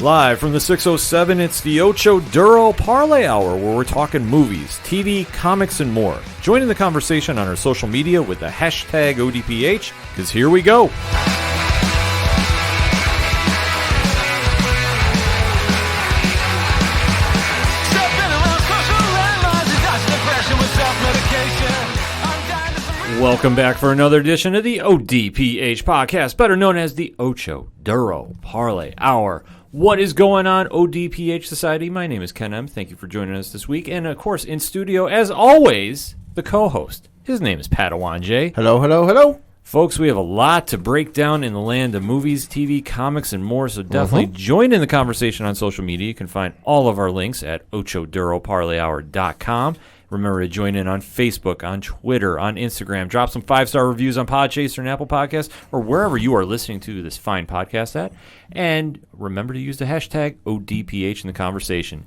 Live from the 607, it's the Ocho Duro Parlay Hour, where we're talking movies, TV, comics, and more. Join in the conversation on our social media with the hashtag ODPH, because here we go. Welcome back for another edition of the ODPH podcast, better known as the Ocho Duro Parlay Hour. What is going on, ODPH Society? My name is Ken M. Thank you for joining us this week. And, of course, in studio, as always, the co-host. His name is Padawan J. Hello, hello, hello. Folks, we have a lot to break down in the land of movies, TV, comics, and more, so definitely join in the conversation on social media. You can find all of our links at ochoduroparlayhour.com. Remember to join in on Facebook, on Twitter, on Instagram. Drop some 5-star reviews on Podchaser and Apple Podcasts, or wherever you are listening to this fine podcast at. And remember to use the hashtag ODPH in the conversation.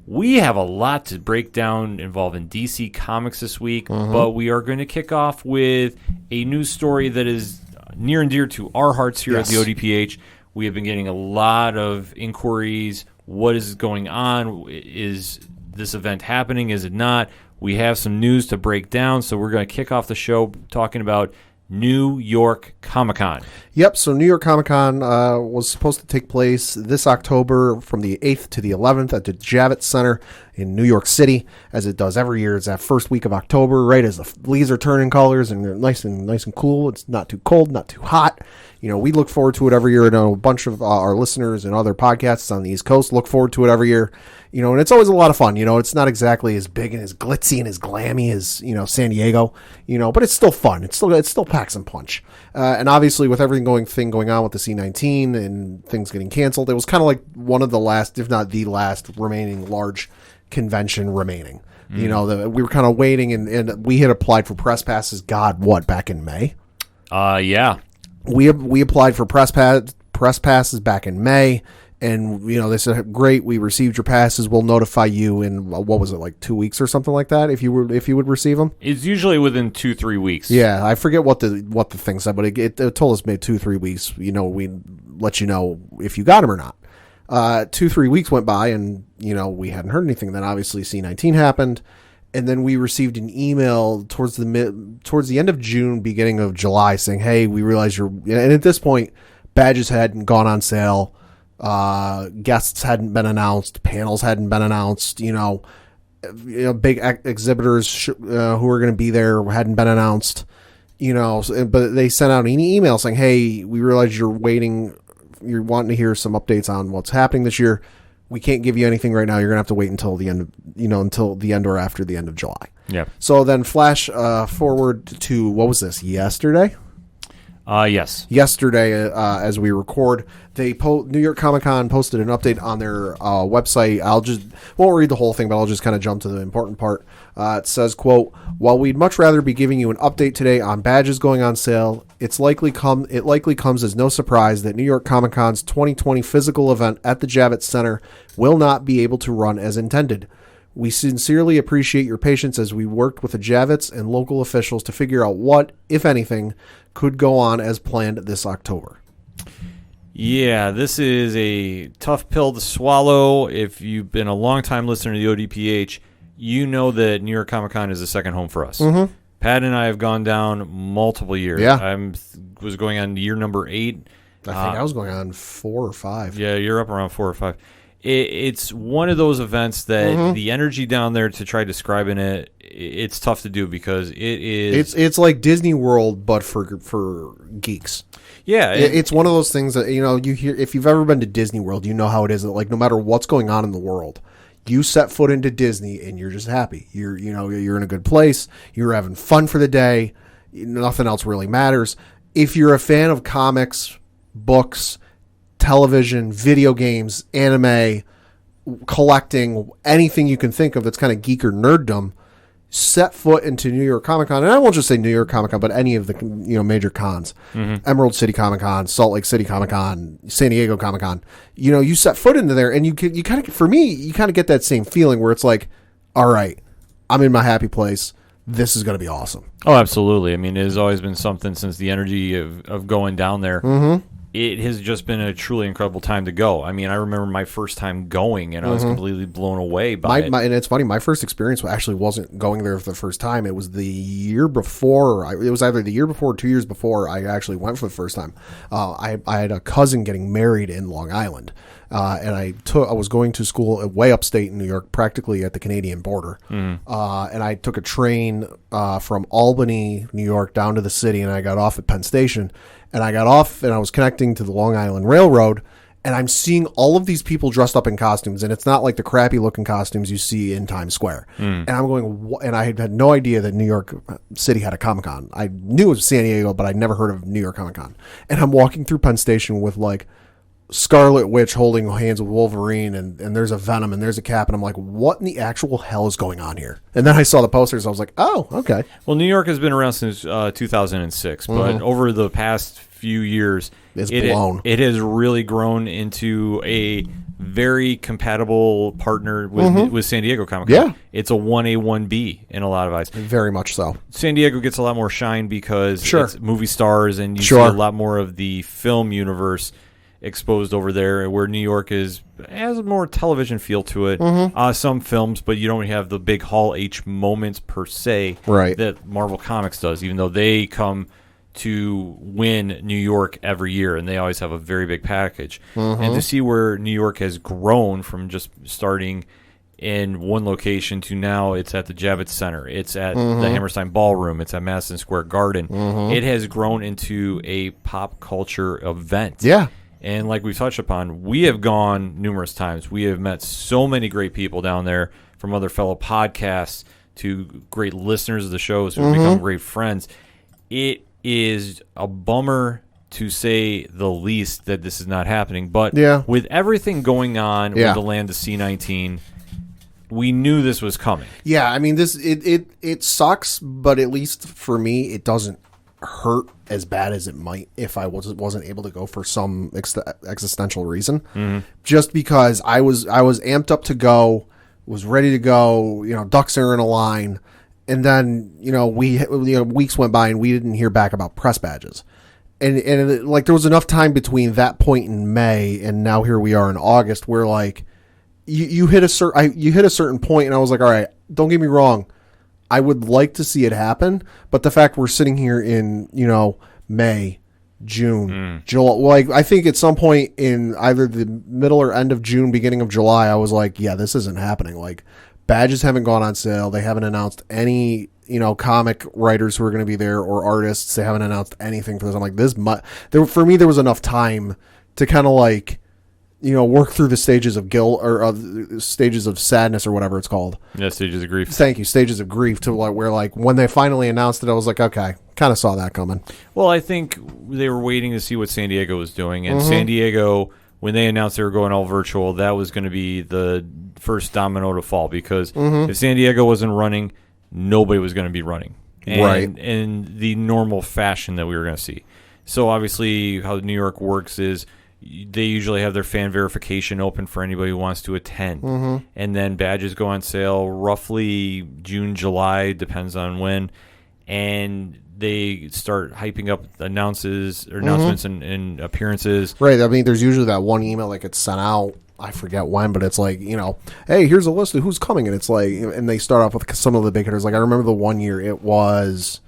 We have a lot to break down involving DC Comics this week, but we are going to kick off with a news story that is near and dear to our hearts here at the ODPH. We have been getting a lot of inquiries. What is going on? Is this event happening? Is it not? We have some news to break down, so we're going to kick off the show talking about New York Comic-Con. Yep, so New York Comic-Con was supposed to take place this October from the 8th to the 11th at the Javits Center in New York City, as it does every year. It's that first week of October, right as the leaves are turning colors and they're nice and cool. It's not too cold, not too hot. You know, we look forward to it every year. I know a bunch of our listeners and other podcasts on the East Coast look forward to it every year. You know, and it's always a lot of fun. You know, it's not exactly as big and as glitzy and as glammy as, you know, San Diego, you know, but it's still fun. It still packs some punch. And obviously with everything going on with the C-19 and things getting canceled, it was kind of like one of the last, if not the last, remaining large convention remaining. You know, we were kind of waiting, and we had applied for press passes, back in May? Yeah. We applied for press passes back in May, and, you know, they said, great, we received your passes. We'll notify you in, what was it, like 2 weeks or something like that, if you would receive them? It's usually within 2-3 weeks. Yeah, I forget what the thing said, but it told us maybe 2-3 weeks. You know, we'd let you know if you got them or not. 2-3 weeks went by, and, you know, we hadn't heard anything. Then obviously C-19 happened, and then we received an email towards the end of June, beginning of July, saying, hey, we realize and at this point, badges hadn't gone on sale, guests hadn't been announced, panels hadn't been announced, you know, big exhibitors who were going to be there hadn't been announced, you know, but they sent out an email saying, hey, we realize you're wanting to hear some updates on what's happening this year. We can't give you anything right now. You're going to have to wait until the end or after the end of July. Yeah. So then flash forward to, what was this, yesterday? Yes. Yesterday, as we record, New York Comic-Con posted an update on their website. Won't read the whole thing, but I'll just kind of jump to the important part. It says, quote, while we'd much rather be giving you an update today on badges going on sale, it likely comes as no surprise that New York Comic-Con's 2020 physical event at the Javits Center will not be able to run as intended. We sincerely appreciate your patience as we worked with the Javits and local officials to figure out what, if anything, could go on as planned this October. Yeah, this is a tough pill to swallow. If you've been a long-time listener to the ODPH, you know that New York Comic-Con is a second home for us. Mm-hmm. Pat and I have gone down multiple years. Yeah. I was going on year number 8. I think I was going on 4 or 5. Yeah, you're up around 4 or 5. It's one of those events that the energy down there, to try describing it, it's tough to do because it is. It's like Disney World, but for geeks. Yeah, it's one of those things that, you know, you hear. If you've ever been to Disney World, you know how it is. That, like, no matter what's going on in the world, you set foot into Disney and you're just happy. You're in a good place. You're having fun for the day. Nothing else really matters. If you're a fan of comics, books, television, video games, anime, collecting, anything you can think of that's kind of geek or nerddom, set foot into New York Comic-Con, and I won't just say New York Comic-Con, but any of the, you know, major cons, Emerald City Comic-Con, Salt Lake City Comic-Con, San Diego Comic-Con, you know, you set foot into there, and you kind of, for me, you kind of get that same feeling where it's like, all right, I'm in my happy place. This is going to be awesome. Oh, absolutely. I mean, it has always been something since the energy of going down there. Mm-hmm. it has just been a truly incredible time to go. I mean, I remember my first time going, and I was completely blown away by it. And it's funny, my first experience actually wasn't going there for the first time. It was the year before. It was either the year before or 2 years before I actually went for the first time. I had a cousin getting married in Long Island, and I was going to school way upstate in New York, practically at the Canadian border. And I took a train from Albany, New York, down to the city, and I got off at Penn Station. And I got off, and I was connecting to the Long Island Railroad, and I'm seeing all of these people dressed up in costumes, and it's not like the crappy-looking costumes you see in Times Square. And I'm going, and I had no idea that New York City had a Comic-Con. I knew it was San Diego, but I'd never heard of New York Comic-Con. And I'm walking through Penn Station with, like, Scarlet Witch holding hands with Wolverine, and there's a Venom, and there's a Cap, and I'm like, what in the actual hell is going on here? And then I saw the posters, I was like, oh, okay. Well, New York has been around since 2006, but over the past few years, it has really grown into a very compatible partner with San Diego Comic-Con. Yeah. It's a 1A, 1B in a lot of eyes. Very much so. San Diego gets a lot more shine because Sure. it's movie stars, and you see a lot more of the film universe exposed over there, where New York has a more television feel to it. Some films, but you don't have the big Hall H moments per se that Marvel Comics does, even though they come to win New York every year, and they always have a very big package. And to see where New York has grown from just starting in one location to now it's at the Javits Center, it's at the Hammerstein Ballroom, it's at Madison Square Garden. It has grown into a pop culture event. Yeah. And like we've touched upon, we have gone numerous times. We have met so many great people down there, from other fellow podcasts to great listeners of the shows who have become great friends. It is a bummer, to say the least, that this is not happening. But with everything going on with the land of C-19, we knew this was coming. Yeah, I mean, it sucks, but at least for me, it doesn't hurt as bad as it might if I wasn't able to go for some existential reason. Just because I was amped up to go, was ready to go, ducks are in a line, and then weeks went by and we didn't hear back about press badges, and like there was enough time between that point in May and now here we are in August where like you hit a certain point, and I was like, all right, don't get me wrong, I would like to see it happen, but the fact we're sitting here in, May, June, July, like I think at some point in either the middle or end of June, beginning of July, I was like, yeah, this isn't happening. Like, badges haven't gone on sale. They haven't announced any, comic writers who are going to be there or artists. They haven't announced anything for this. I'm like, for me, there was enough time to kind of like, work through the stages of guilt or stages of sadness or whatever it's called. Yeah, stages of grief. Thank you, stages of grief, to like where like when they finally announced it, I was like, okay, kind of saw that coming. Well, I think they were waiting to see what San Diego was doing, and San Diego, when they announced they were going all virtual, that was going to be the first domino to fall, because if San Diego wasn't running, nobody was going to be running, in the normal fashion that we were going to see. So obviously, how New York works is, they usually have their fan verification open for anybody who wants to attend. And then badges go on sale roughly June, July, depends on when. And they start hyping up announcements and appearances. Right. I mean, there's usually that one email that gets sent out. I forget when, but it's like, hey, here's a list of who's coming. And it's like, and they start off with some of the big hitters. Like I remember the one year it was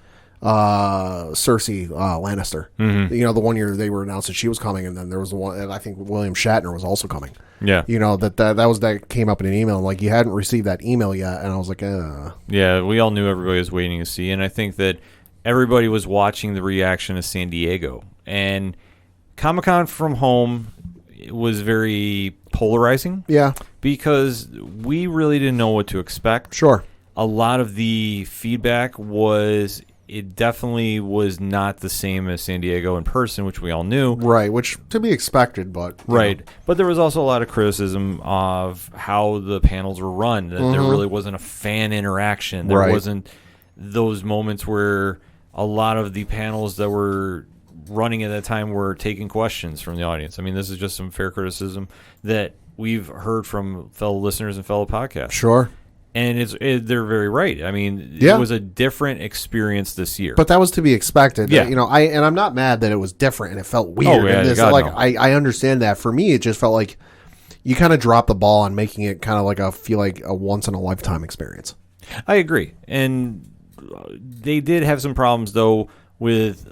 Cersei Lannister. The one year they were announced that she was coming, and then there was the one, and I think William Shatner was also coming. Yeah, that came up in an email, like you hadn't received that email yet, and I was like, yeah, we all knew everybody was waiting to see, and I think that everybody was watching the reaction of San Diego, and Comic-Con from home was very polarizing. Yeah, because we really didn't know what to expect. Sure, a lot of the feedback was, it definitely was not the same as San Diego in person, which we all knew. Right, which to be expected, but... Right. But there was also a lot of criticism of how the panels were run, that there really wasn't a fan interaction. There wasn't those moments where a lot of the panels that were running at that time were taking questions from the audience. I mean, this is just some fair criticism that we've heard from fellow listeners and fellow podcasts. Sure. And they're very right. I mean, Yeah. it was a different experience this year. But that was to be expected. Yeah. I'm not mad that it was different and it felt weird. Oh, yeah, and God, no. I understand that. For me, it just felt like you kind of dropped the ball on making it kind of like a once in a lifetime experience. I agree. And they did have some problems, though, with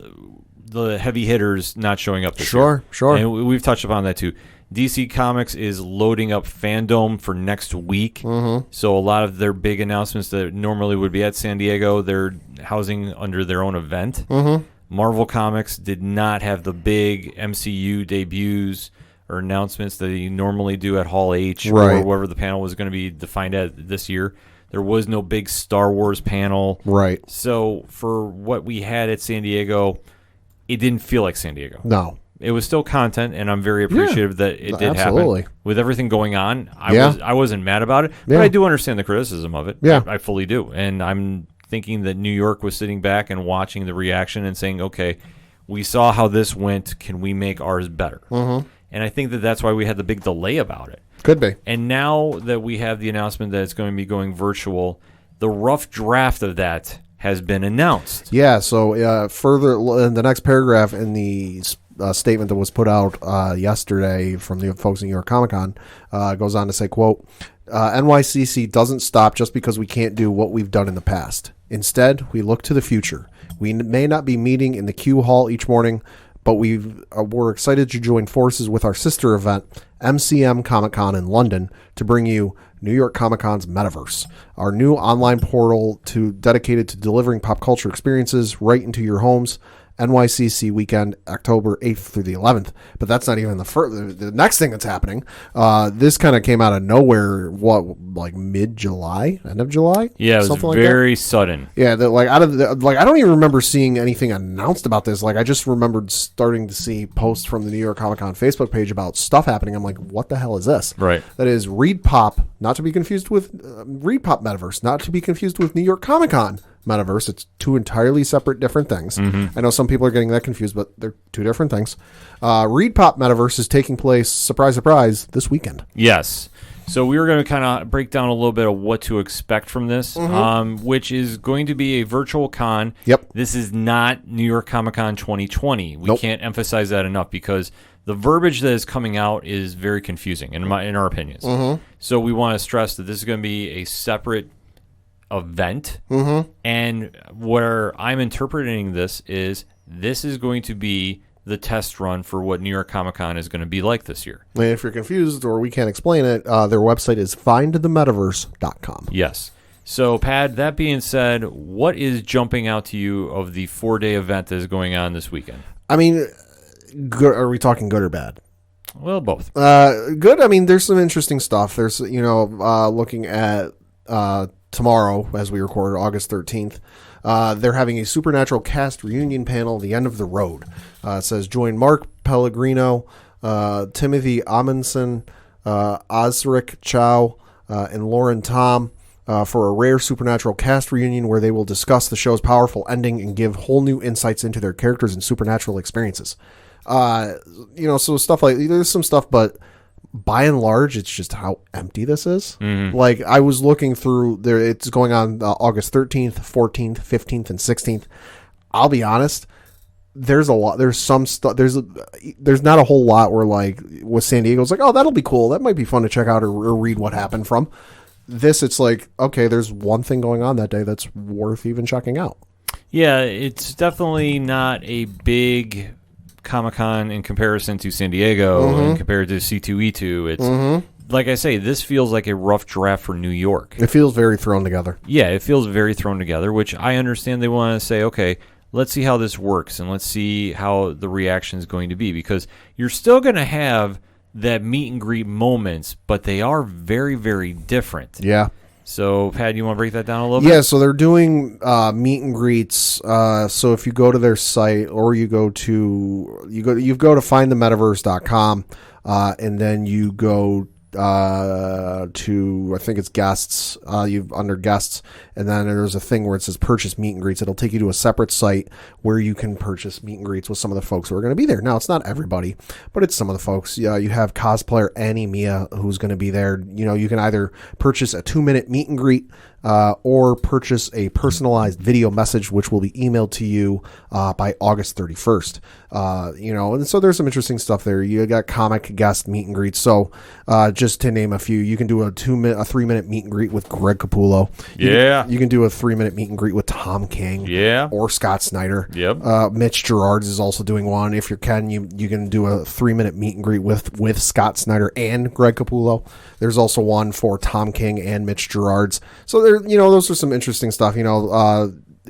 the heavy hitters not showing up this year. Sure. And we've touched upon that, too. DC Comics is loading up Fandom for next week. Mm-hmm. So a lot of their big announcements that normally would be at San Diego, they're housing under their own event. Mm-hmm. Marvel Comics did not have the big MCU debuts or announcements that they normally do at Hall H or wherever the panel was going to be defined at this year. There was no big Star Wars panel. Right. So for what we had at San Diego, it didn't feel like San Diego. No. It was still content, and I'm very appreciative that it did happen. With everything going on, I wasn't mad about it, but I do understand the criticism of it. Yeah. I fully do. And I'm thinking that New York was sitting back and watching the reaction and saying, okay, we saw how this went. Can we make ours better? Mm-hmm. And I think that that's why we had the big delay about it. Could be. And now that we have the announcement that it's going to be going virtual, the rough draft of that has been announced. Yeah, so further in the next paragraph in the statement that was put out yesterday from the folks in New York Comic Con goes on to say, quote, NYCC doesn't stop just because we can't do what we've done in the past. Instead, we look to the future. We may not be meeting in the Q Hall each morning, but we're excited to join forces with our sister event, MCM Comic Con in London, to bring you New York Comic Con's Metaverse, our new online portal dedicated to delivering pop culture experiences right into your homes. NYCC weekend, October 8th through the 11th. But that's not even the next thing that's happening. This kind of came out of nowhere, like mid-July? End of July? Yeah, it was very sudden. Yeah, I don't even remember seeing anything announced about this. Like, I just remembered starting to see posts from the New York Comic Con Facebook page about stuff happening. I'm like, what the hell is this? Right. That is Read Pop, not to be confused with Read Pop Metaverse, not to be confused with New York Comic Con Metaverse. It's two entirely separate different things. Mm-hmm. I know some people are getting that confused, but they're two different things. Read Pop Metaverse is taking place, surprise, surprise, this weekend. Yes. So we were going to kind of break down a little bit of what to expect from this, which is going to be a virtual con. Yep. This is not New York Comic Con 2020. We can't emphasize that enough because the verbiage that is coming out is very confusing in our opinions. Mm-hmm. So we want to stress that this is going to be a separate event, and where I'm interpreting this is going to be the test run for what New York Comic Con is going to be like this year. And if you're confused or we can't explain it, their website is findthemetaverse.com. Yes. So, Pad, that being said, what is jumping out to you of the 4-day event that is going on this weekend? I mean, good, are we talking good or bad? Well, both. Good. I mean, there's some interesting stuff. There's, looking at tomorrow as we record, August 13th, they're having a Supernatural cast reunion panel, The End of the Road. It says, join Mark Pellegrino, Timothy Amundsen, Osric Chow, and Lauren Tom for a rare Supernatural cast reunion where they will discuss the show's powerful ending and give whole new insights into their characters and supernatural experiences. So stuff like, there's some stuff, but by and large, it's just how empty this is. Mm-hmm. Like, I was looking through there, it's going on August 13th, 14th, 15th, and 16th. I'll be honest, there's a lot, there's some stuff, there's not a whole lot where, like, with San Diego, it's like, oh, that'll be cool. That might be fun to check out or read what happened from. This, it's like, okay, there's one thing going on that day that's worth even checking out. Yeah, it's definitely not a big Comic-Con in comparison to San Diego and compared to C2E2. It's like I say, this feels like a rough draft for New York. It feels very thrown together. Yeah, it feels very thrown together, which I understand they want to say, okay, let's see how this works and let's see how the reaction is going to be, because you're still going to have that meet and greet moments, but they are very, very different. Yeah. So, Pat, you want to break that down a little bit? Yeah, so they're doing meet and greets. So if you go to their site or you go to findthemetaverse.com, and then you go to, I think it's guests, you've under guests, and then there's a thing where it says purchase meet and greets. It'll take you to a separate site where you can purchase meet and greets with some of the folks who are going to be there. Now, it's not everybody, but it's some of the folks. You have cosplayer Annie Mia, who's going to be there. You can either purchase a 2-minute meet and greet, or purchase a personalized video message, which will be emailed to you by August 31st. And so there's some interesting stuff there. You got comic guest meet and greets. So just to name a few, you can do a 3-minute meet and greet with Greg Capullo. You can do a 3-minute meet and greet with Tom King. Yeah. Or Scott Snyder. Yep. Mitch Gerards is also doing one. If you can, you can do a 3-minute meet and greet with Scott Snyder and Greg Capullo. There's also one for Tom King and Mitch Gerards. So those are some interesting stuff.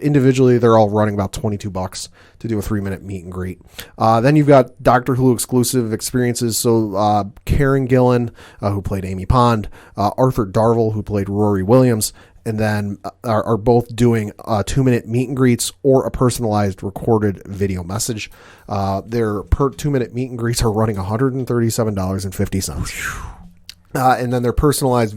Individually, they're all running about $22 to do a 3-minute meet and greet. Then you've got Doctor Who exclusive experiences. So Karen Gillan, who played Amy Pond, Arthur Darvill, who played Rory Williams, and then are both doing 2-minute meet and greets or a personalized recorded video message. Their per 2-minute meet and greets are running $137.50. And then their personalized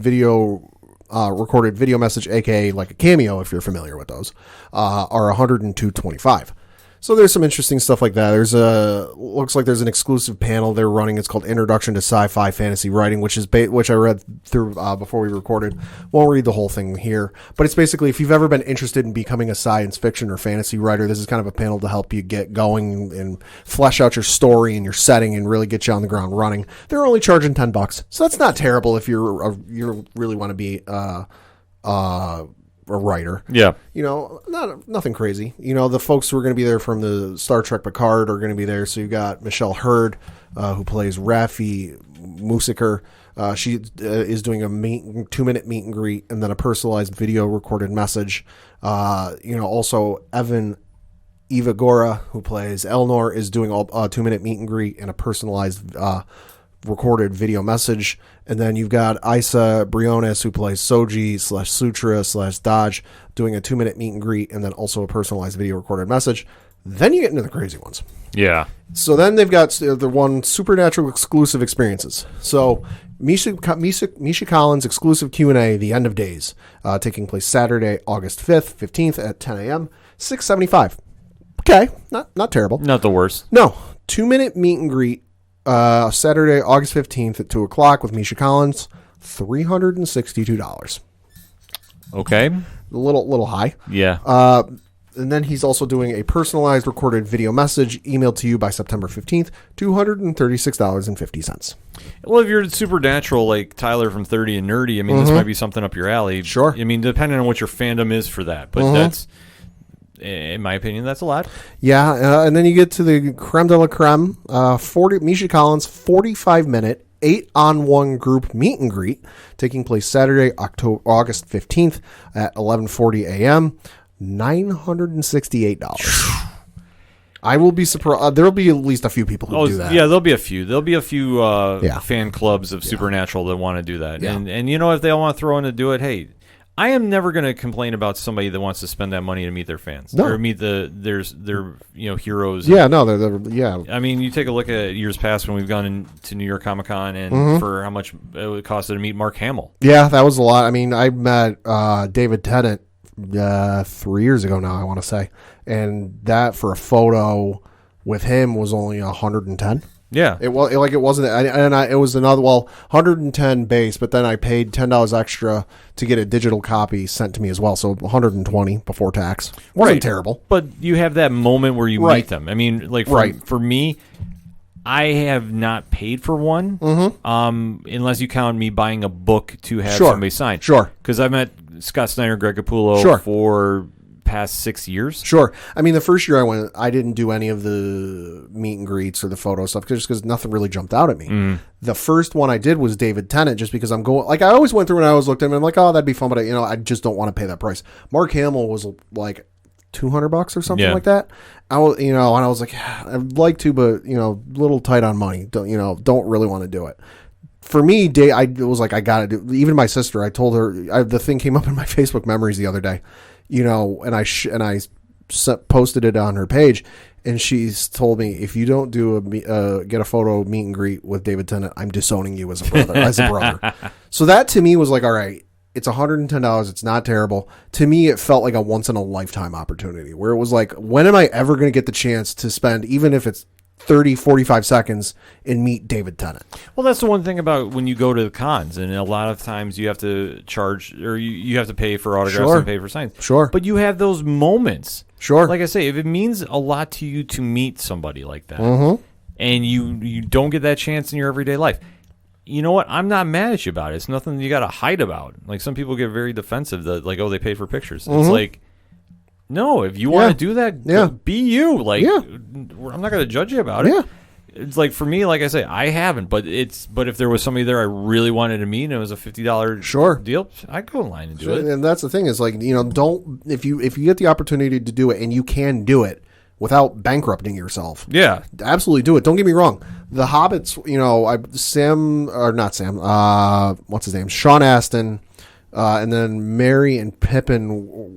recorded video message, aka like a cameo, if you're familiar with those, are $102.25. So there's some interesting stuff like that. Looks like there's an exclusive panel they're running. It's called Introduction to Sci-Fi Fantasy Writing, which I read through before we recorded. Won't read the whole thing here, but it's basically, if you've ever been interested in becoming a science fiction or fantasy writer, this is kind of a panel to help you get going and flesh out your story and your setting and really get you on the ground running. They're only charging $10, so that's not terrible if you really want to be a writer. Yeah. Nothing crazy. The folks who are going to be there from the Star Trek Picard are going to be there. So you've got Michelle Hurd, who plays Raffi Musiker. She is doing a 2-minute meet and greet and then a personalized video recorded message. Also Evan Evagora, who plays Elnor, is doing a 2-minute meet and greet and a personalized recorded video message. And then you've got Isa Briones, who plays Soji /Sutra /Dodge, doing a 2-minute meet and greet and then also a personalized video recorded message. Then you get into the crazy ones. Yeah. So then they've got the one Supernatural exclusive experiences. So Misha Collins exclusive Q&A, The End of Days, taking place Saturday, August 5th, 15th at 10 a.m., $6.75. Okay, not terrible. Not the worst. No, 2-minute meet and greet, Saturday, August 15th at 2 o'clock with Misha Collins, $362. Okay. A little high. Yeah. And then he's also doing a personalized recorded video message emailed to you by September 15th, $236.50. Well, if you're Supernatural, like Tyler from 30 and Nerdy, this might be something up your alley. Sure. Depending on what your fandom is for that. But that's, in my opinion, that's a lot. Yeah, and then you get to the creme de la creme, Misha Collins, 45-minute, 8-on-1 group meet and greet, taking place Saturday, August 15th at 11:40 a.m., $968. I will be surprised. There will be at least a few people who do that. Yeah, there'll be a few. There'll be a few fan clubs of Supernatural that want to do that. Yeah. And if they all want to throw in to do it, hey, I am never going to complain about somebody that wants to spend that money to meet their fans or meet their heroes. Yeah, yeah. You take a look at years past when we've gone into New York Comic Con and for how much it costed to meet Mark Hamill. Yeah, that was a lot. I met David Tennant 3 years ago now, I want to say, and that for a photo with him was only $110. Yeah, it wasn't, it was another 110 base, but then I paid $10 extra to get a digital copy sent to me as well, so 120 before tax. Wasn't terrible, but you have that moment where you meet them. For me, I have not paid for one, unless you count me buying a book to have somebody sign. Sure, because I met Scott Snyder, Greg Capullo for past 6 years. Sure. The first year I went, I didn't do any of the meet and greets or the photo stuff just because nothing really jumped out at me. The first one I did was David Tennant, just because I'm going, I always went through and I always looked at him and I'm like, oh, that'd be fun, but I just don't want to pay that price. Mark Hamill was like $200 or something like that. I was, and I was like, I'd like to, but little tight on money. Don't really want to do it. For me, I was like, I got to do. Even my sister, I told her, the thing came up in my Facebook memories the other day, and I posted it on her page, and she's told me, if you don't do get a photo meet and greet with David Tennant, I'm disowning you as a brother. So that to me was like, all right, it's $110. It's not terrible. To me, it felt like a once in a lifetime opportunity where it was like, when am I ever going to get the chance to spend, even if it's 30, 45 seconds, and meet David Tennant? Well, that's the one thing about when you go to the cons, and a lot of times you have to charge, or you have to pay for autographs and pay for signs. Sure. But you have those moments. Sure. Like I say, if it means a lot to you to meet somebody like that, and you don't get that chance in your everyday life, you know what? I'm not mad at you about it. It's nothing you got to hide about. Like, some people get very defensive that, like, oh, they pay for pictures. It's like, no, if you want to do that, be you. Like, I'm not going to judge you about it. Yeah. It's like, for me, like I say, I haven't, but if there was somebody there I really wanted to meet and it was a $50 deal, I'd go in line and do it. And that's the thing is, like, don't, if you get the opportunity to do it, and you can do it without bankrupting yourself. Yeah. Absolutely do it. Don't get me wrong. The Hobbits, what's his name? Sean Astin, and then Merry and Pippin,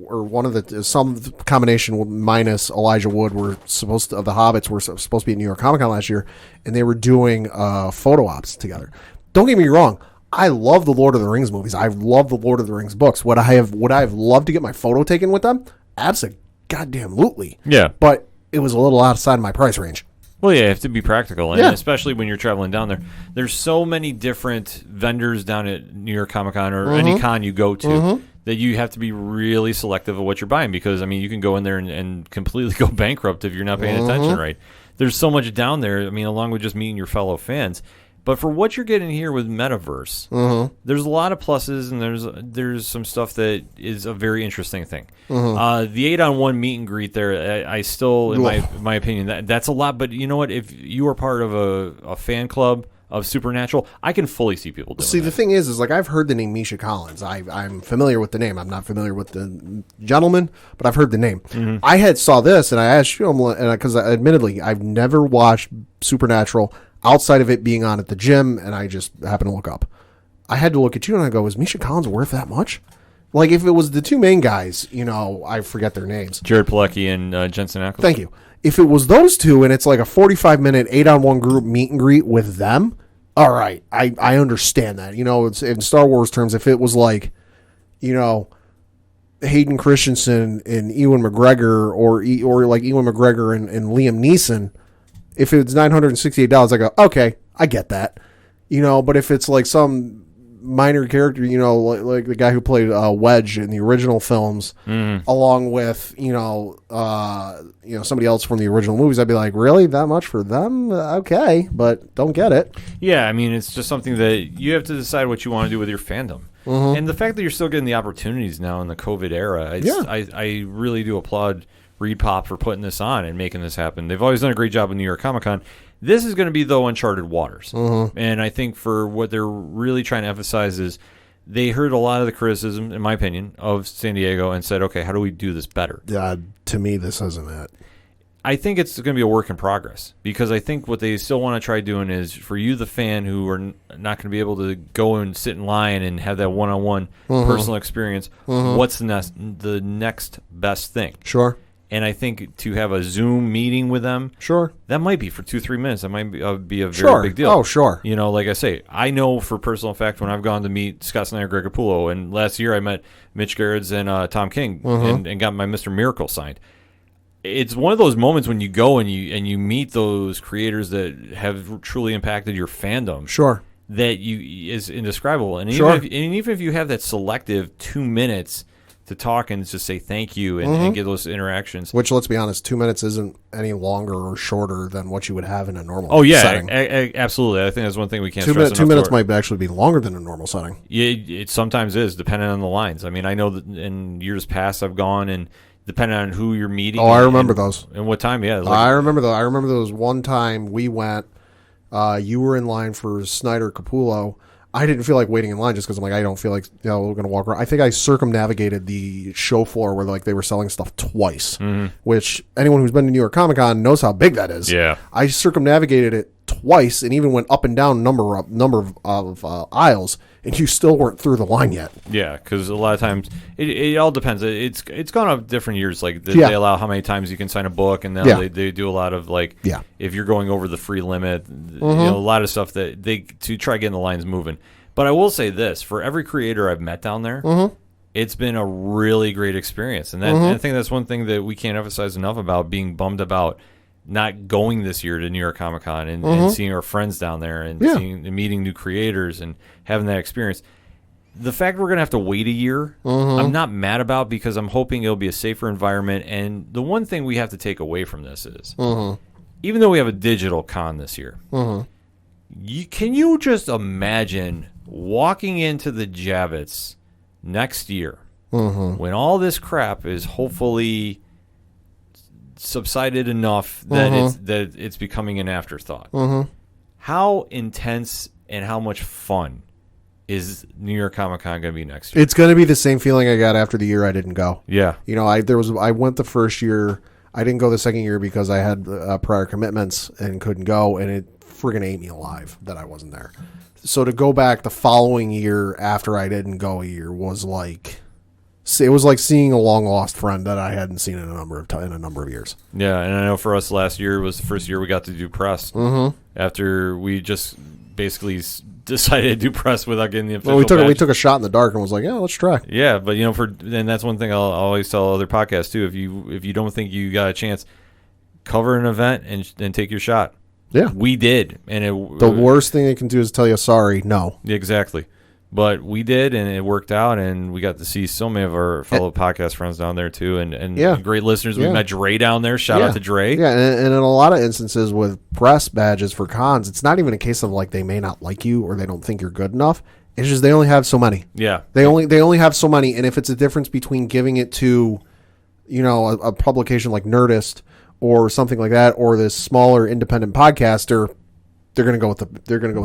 or some combination minus Elijah Wood, the Hobbits were supposed to be at New York Comic Con last year, and they were doing photo ops together. Don't get me wrong. I love the Lord of the Rings movies. I love the Lord of the Rings books. Would I have loved to get my photo taken with them? Absolutely. Yeah. But it was a little outside of my price range. Well, yeah, you have to be practical, and especially when you're traveling down there. There's so many different vendors down at New York Comic Con or any con you go to that you have to be really selective of what you're buying, because, I mean, you can go in there and completely go bankrupt if you're not paying attention right. There's so much down there, I mean, along with just meeting your fellow fans. But for what you're getting here with Metaverse, there's a lot of pluses, and there's some stuff that is a very interesting thing. The 8-on-1 meet and greet there, I still, in my opinion, that's a lot. But you know what? If you are part of a fan club of Supernatural, I can fully see people doing that. The thing is like, I've heard the name Misha Collins. I'm familiar with the name. I'm not familiar with the gentleman, but I've heard the name. I had saw this, and I asked you, because admittedly, I've never watched Supernatural outside of it being on at the gym, and I just happened to look up. I had to look at you, and I go, is Misha Collins worth that much? Like, if it was the two main guys, I forget their names. Jared Padalecki and Jensen Ackles. Thank you. If it was those two, and it's like a 45-minute 8-on-1 group meet and greet with them, all right, I understand that. It's in Star Wars terms, if it was like, Hayden Christensen and Ewan McGregor, or like Ewan McGregor and Liam Neeson, if it's $968, I go, okay, I get that. But if it's like some minor character, like the guy who played Wedge in the original films, along with, somebody else from the original movies, I'd be like, really? That much for them? Okay, but don't get it. Yeah, I mean, it's just something that you have to decide what you want to do with your fandom. And the fact that you're still getting the opportunities now in the COVID era, I really do applaud Reed Pop for putting this on and making this happen. They've always done a great job in New York Comic Con. This is going to be, though, uncharted waters. And I think for what they're really trying to emphasize is they heard a lot of the criticism, in my opinion, of San Diego and said, okay, how do we do this better? To me, this isn't it. I think it's going to be a work in progress, because I think what they still want to try doing is, for you, the fan, who are not going to be able to go and sit in line and have that one-on-one personal experience, what's the next best thing? Sure. And I think to have a Zoom meeting with them, that might be for 2-3 minutes. That might be a very big deal. Oh, sure. Like I say, I know for personal fact when I've gone to meet Scott Snyder, Greg Capullo, and last year I met Mitch Gerrits and Tom King and got my Mr. Miracle signed. It's one of those moments when you go and you meet those creators that have truly impacted your fandom. Sure. That is indescribable. And even if you have that selective 2 minutes to talk and just say thank you and get those interactions. Which, let's be honest, 2 minutes isn't any longer or shorter than what you would have in a normal setting. Absolutely. I think that's one thing we can't stress enough. 2 minutes might actually be longer than a normal setting. Yeah, it sometimes is, depending on the lines. I mean, I know that in years past I've gone, and depending on who you're meeting. Oh, I remember those. And what time, yeah. I remember those. I remember those one time we went, you were in line for Snyder Capullo. I didn't feel like waiting in line just because I'm like, I don't feel like we're going to walk around. I think I circumnavigated the show floor where they were selling stuff twice, which anyone who's been to New York Comic Con knows how big that is. Yeah, I circumnavigated it twice and even went up and down number of aisles and you still weren't through the line yet. Yeah, because a lot of times it all depends. It's gone up different years. Like they allow how many times you can sign a book, and now they do a lot of like if you're going over the free limit, you know, a lot of stuff that they to try getting the lines moving. But I will say this: for every creator I've met down there, it's been a really great experience, and I think that's one thing that we can't emphasize enough about being bummed about not going this year to New York Comic Con and seeing our friends down there and meeting new creators and having that experience. The fact we're going to have to wait a year, I'm not mad about, because I'm hoping it'll be a safer environment. And the one thing we have to take away from this is, even though we have a digital con this year, can you just imagine walking into the Javits next year when all this crap is hopefully subsided enough that it's becoming an afterthought? How intense and how much fun is New York Comic Con going to be next year? It's going to be the same feeling I got after the year I didn't go. Yeah, you know, I went the first year. I didn't go the second year because I had prior commitments and couldn't go, and it friggin' ate me alive that I wasn't there. So to go back the following year after I didn't go a year was like, it was like seeing a long lost friend that I hadn't seen in a number of years. Yeah, and I know for us last year was the first year we got to do press after we just basically decided to do press without getting the official Well, we badge. took a shot in the dark and was like, yeah, let's try. Yeah, but you know, and that's one thing I'll always tell other podcasts too. If you don't think you got a chance, cover an event and take your shot. Yeah, we did, and the worst thing they can do is tell you sorry. No, exactly. But we did, and it worked out, and we got to see so many of our fellow podcast friends down there too, and great listeners. We met Dre down there. Shout out to Dre. Yeah, and in a lot of instances with press badges for cons, it's not even a case of like they may not like you or they don't think you're good enough. It's just they only have so many. Yeah, they only have so many, and if it's a difference between giving it to, you know, a publication like Nerdist or something like that, or this smaller independent podcaster, they're gonna go with the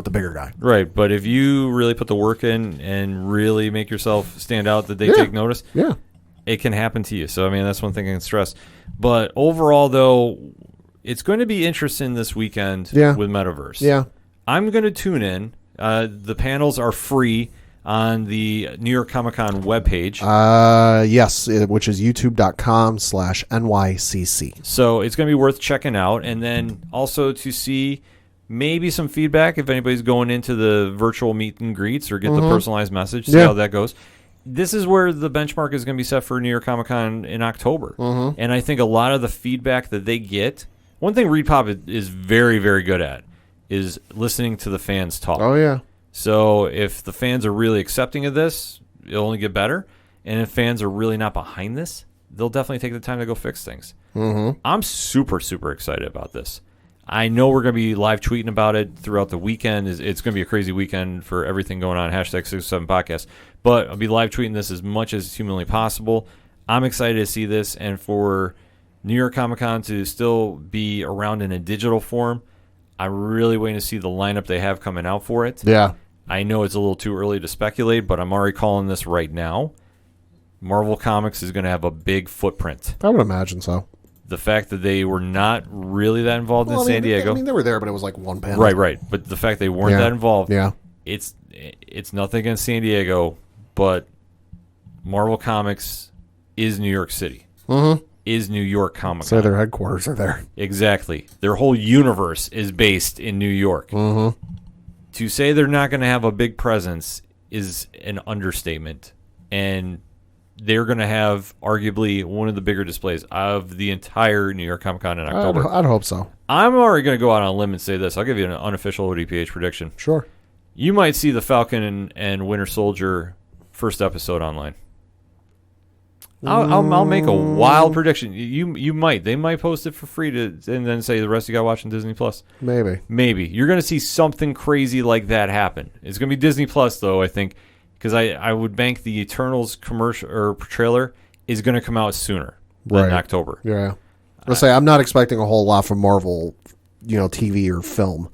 bigger guy. Right, but if you really put the work in and really make yourself stand out, that they take notice, it can happen to you. So I mean, that's one thing I can stress. But overall, though, it's going to be interesting this weekend with Metaverse. Yeah, I'm going to tune in. The panels are free on the New York Comic Con webpage. Yes, which is youtube.com/NYCC. So it's going to be worth checking out, and then also to see maybe some feedback if anybody's going into the virtual meet and greets or get the personalized message, see how that goes. This is where the benchmark is going to be set for New York Comic Con in October. And I think a lot of the feedback that they get, one thing ReadPop is very, very good at is listening to the fans talk. Oh, yeah. So if the fans are really accepting of this, it'll only get better. And if fans are really not behind this, they'll definitely take the time to go fix things. I'm super, super excited about this. I know we're going to be live tweeting about it throughout the weekend. It's going to be a crazy weekend for everything going on, #607 podcast. But I'll be live tweeting this as much as humanly possible. I'm excited to see this, and for New York Comic Con to still be around in a digital form, I'm really waiting to see the lineup they have coming out for it. Yeah. I know it's a little too early to speculate, but I'm already calling this right now. Marvel Comics is going to have a big footprint. I would imagine so. The fact that they were not really that involved in San Diego. I mean, they were there, but it was like one panel. Right. But the fact they weren't that involved, it's nothing against San Diego, but Marvel Comics is New York City. Is New York Comic Con. So their headquarters are there. Exactly. Their whole universe is based in New York. To say they're not going to have a big presence is an understatement. And they're going to have arguably one of the bigger displays of the entire New York Comic Con in October. I'd hope so. I'm already going to go out on a limb and say this. I'll give you an unofficial ODPH prediction. Sure. You might see the Falcon and Winter Soldier first episode online. I'll make a wild prediction. You might. They might post it for free and then say the rest you got watching Disney Plus. Maybe. You're going to see something crazy like that happen. It's going to be Disney Plus, though, I think. Because I would bank the Eternals commercial or trailer is going to come out sooner than October. Yeah, let's say I'm not expecting a whole lot from Marvel, TV or film,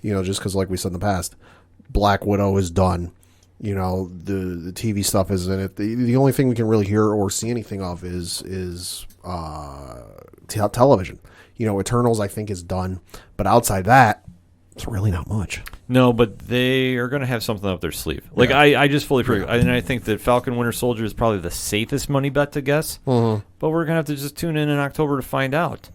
just because, like we said in the past, Black Widow is done. The TV stuff is in it. The only thing we can really hear or see anything of is television. Eternals I think is done, but outside that, it's really not much. No, but they are going to have something up their sleeve. Like, I just fully agree. And I think that Falcon Winter Soldier is probably the safest money bet to guess. But we're going to have to just tune in October to find out.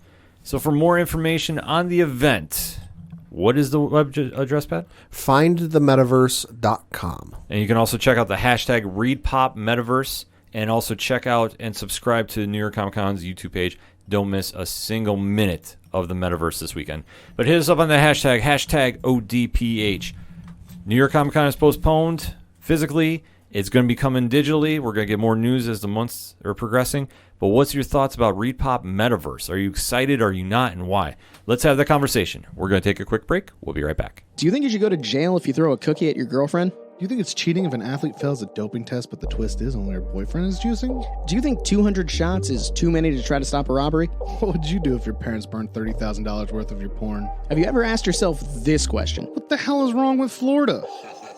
So for more information on the event, what is the web address, Pat? Findthemetaverse.com. And you can also check out the hashtag ReadPopMetaverse, and also check out and subscribe to New York Comic Con's YouTube page. Don't miss a single minute of the metaverse this weekend. But hit us up on the hashtag ODPH. New York Comic Con is postponed physically. It's going to be coming digitally. We're going to get more news as the months are progressing. But what's your thoughts about Read Pop Metaverse? Are you excited? Are you not? And why? Let's have the conversation. We're going to take a quick break. We'll be right back. Do you think you should go to jail if you throw a cookie at your girlfriend? Do you think it's cheating if an athlete fails a doping test, but the twist is only her boyfriend is juicing? Do you think 200 shots is too many to try to stop a robbery? What would you do if your parents burned $30,000 worth of your porn? Have you ever asked yourself this question? What the hell is wrong with Florida?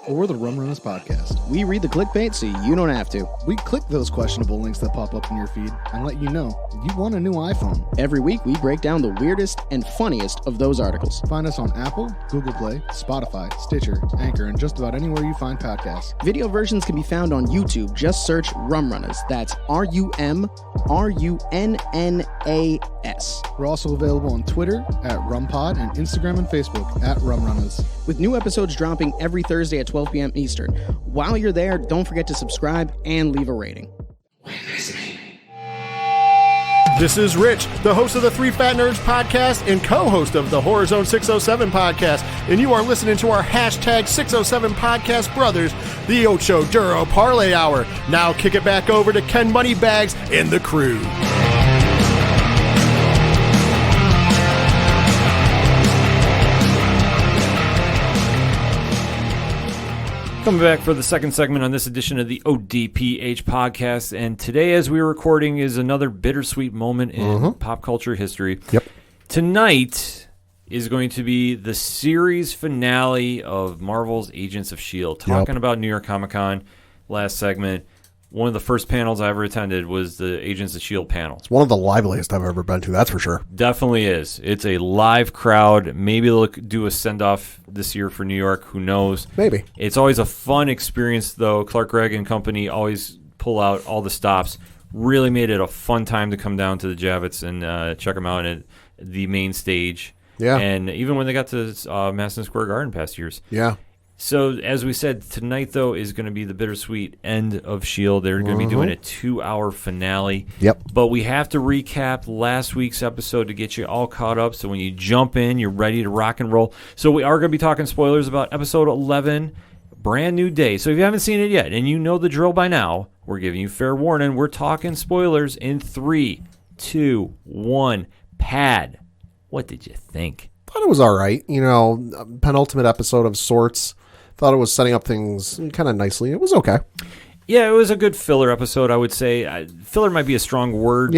Well, we're the Rum Runners Podcast. We read the clickbait so you don't have to. We click those questionable links that pop up in your feed and let you know you want a new iPhone. Every week, we break down the weirdest and funniest of those articles. Find us on Apple, Google Play, Spotify, Stitcher, Anchor, and just about anywhere you find podcasts. Video versions can be found on YouTube. Just search Rum Runners. That's RUMRUNNAS. We're also available on Twitter at RumPod and Instagram and Facebook at Rum Runners. With new episodes dropping every Thursday at 12 p.m. Eastern. While you're there, don't forget to subscribe and leave a rating. This is Rich, the host of the Three Fat Nerds podcast and co-host of the Horror Zone 607 podcast, and you are listening to our hashtag 607 podcast brothers, the Ocho Duro Parlay Hour. Now kick it back over to Ken Moneybags and the crew. Coming back for the second segment on this edition of the ODPH podcast. And today, as we are recording, is another bittersweet moment in pop culture history. Yep. Tonight is going to be the series finale of Marvel's Agents of S.H.I.E.L.D. Talking about New York Comic Con last segment. One of the first panels I ever attended was the Agents of S.H.I.E.L.D. panel. It's one of the liveliest I've ever been to, that's for sure. Definitely is. It's a live crowd. Maybe they'll do a send-off this year for New York. Who knows? Maybe. It's always a fun experience, though. Clark Gregg and company always pull out all the stops. Really made it a fun time to come down to the Javits and check them out at the main stage. Yeah. And even when they got to Madison Square Garden past years. Yeah. So, as we said, tonight, though, is going to be the bittersweet end of S.H.I.E.L.D. They're going to be doing a 2-hour finale. Yep. But we have to recap last week's episode to get you all caught up. So when you jump in, you're ready to rock and roll. So we are going to be talking spoilers about episode 11, Brand New Day. So if you haven't seen it yet, and you know the drill by now, we're giving you fair warning. We're talking spoilers in 3, 2, 1. Pad, what did you think? Thought it was all right. You know, penultimate episode of sorts. Thought it was setting up things kind of nicely. It was okay. Yeah, it was a good filler episode, I would say. Filler might be a strong word,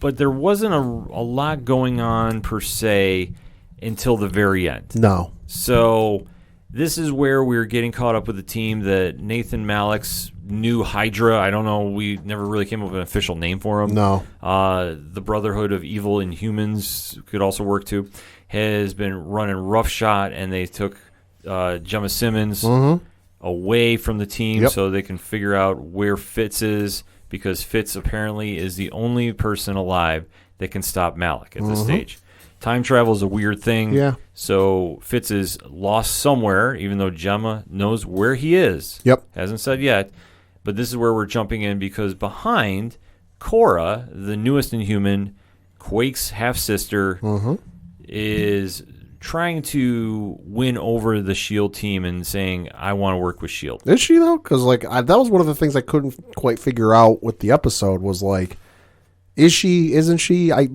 but there wasn't a lot going on, per se, until the very end. No. So this is where we're getting caught up with the team that Nathan Malick's new Hydra, I don't know, we never really came up with an official name for him. No. The Brotherhood of Evil Inhumans could also work too, has been running roughshod, and they took Gemma Simmons away from the team so they can figure out where Fitz is, because Fitz apparently is the only person alive that can stop Malick at this stage. Time travel is a weird thing. Yeah. So Fitz is lost somewhere, even though Gemma knows where he is. Yep. Hasn't said yet. But this is where we're jumping in, because behind Cora, the newest Inhuman, Quake's half-sister, is trying to win over the S.H.I.E.L.D. team and saying, I want to work with S.H.I.E.L.D. Is she, though? Because that was one of the things I couldn't quite figure out with the episode was, like, is she, isn't she? I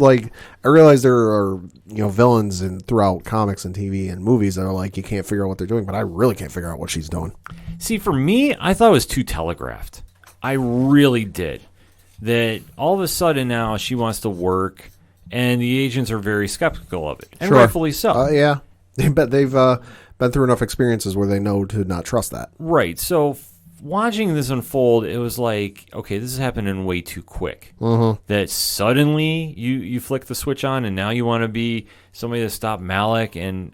realize there are, villains throughout comics and TV and movies that are like, you can't figure out what they're doing, but I really can't figure out what she's doing. See, for me, I thought it was too telegraphed. I really did. That all of a sudden now she wants to work, and the agents are very skeptical of it, and rightfully so. Yeah, they've been through enough experiences where they know to not trust that. Right. So watching this unfold, it was like, okay, this is happening way too quick. That suddenly you flick the switch on, and now you want to be somebody to stop Malick, and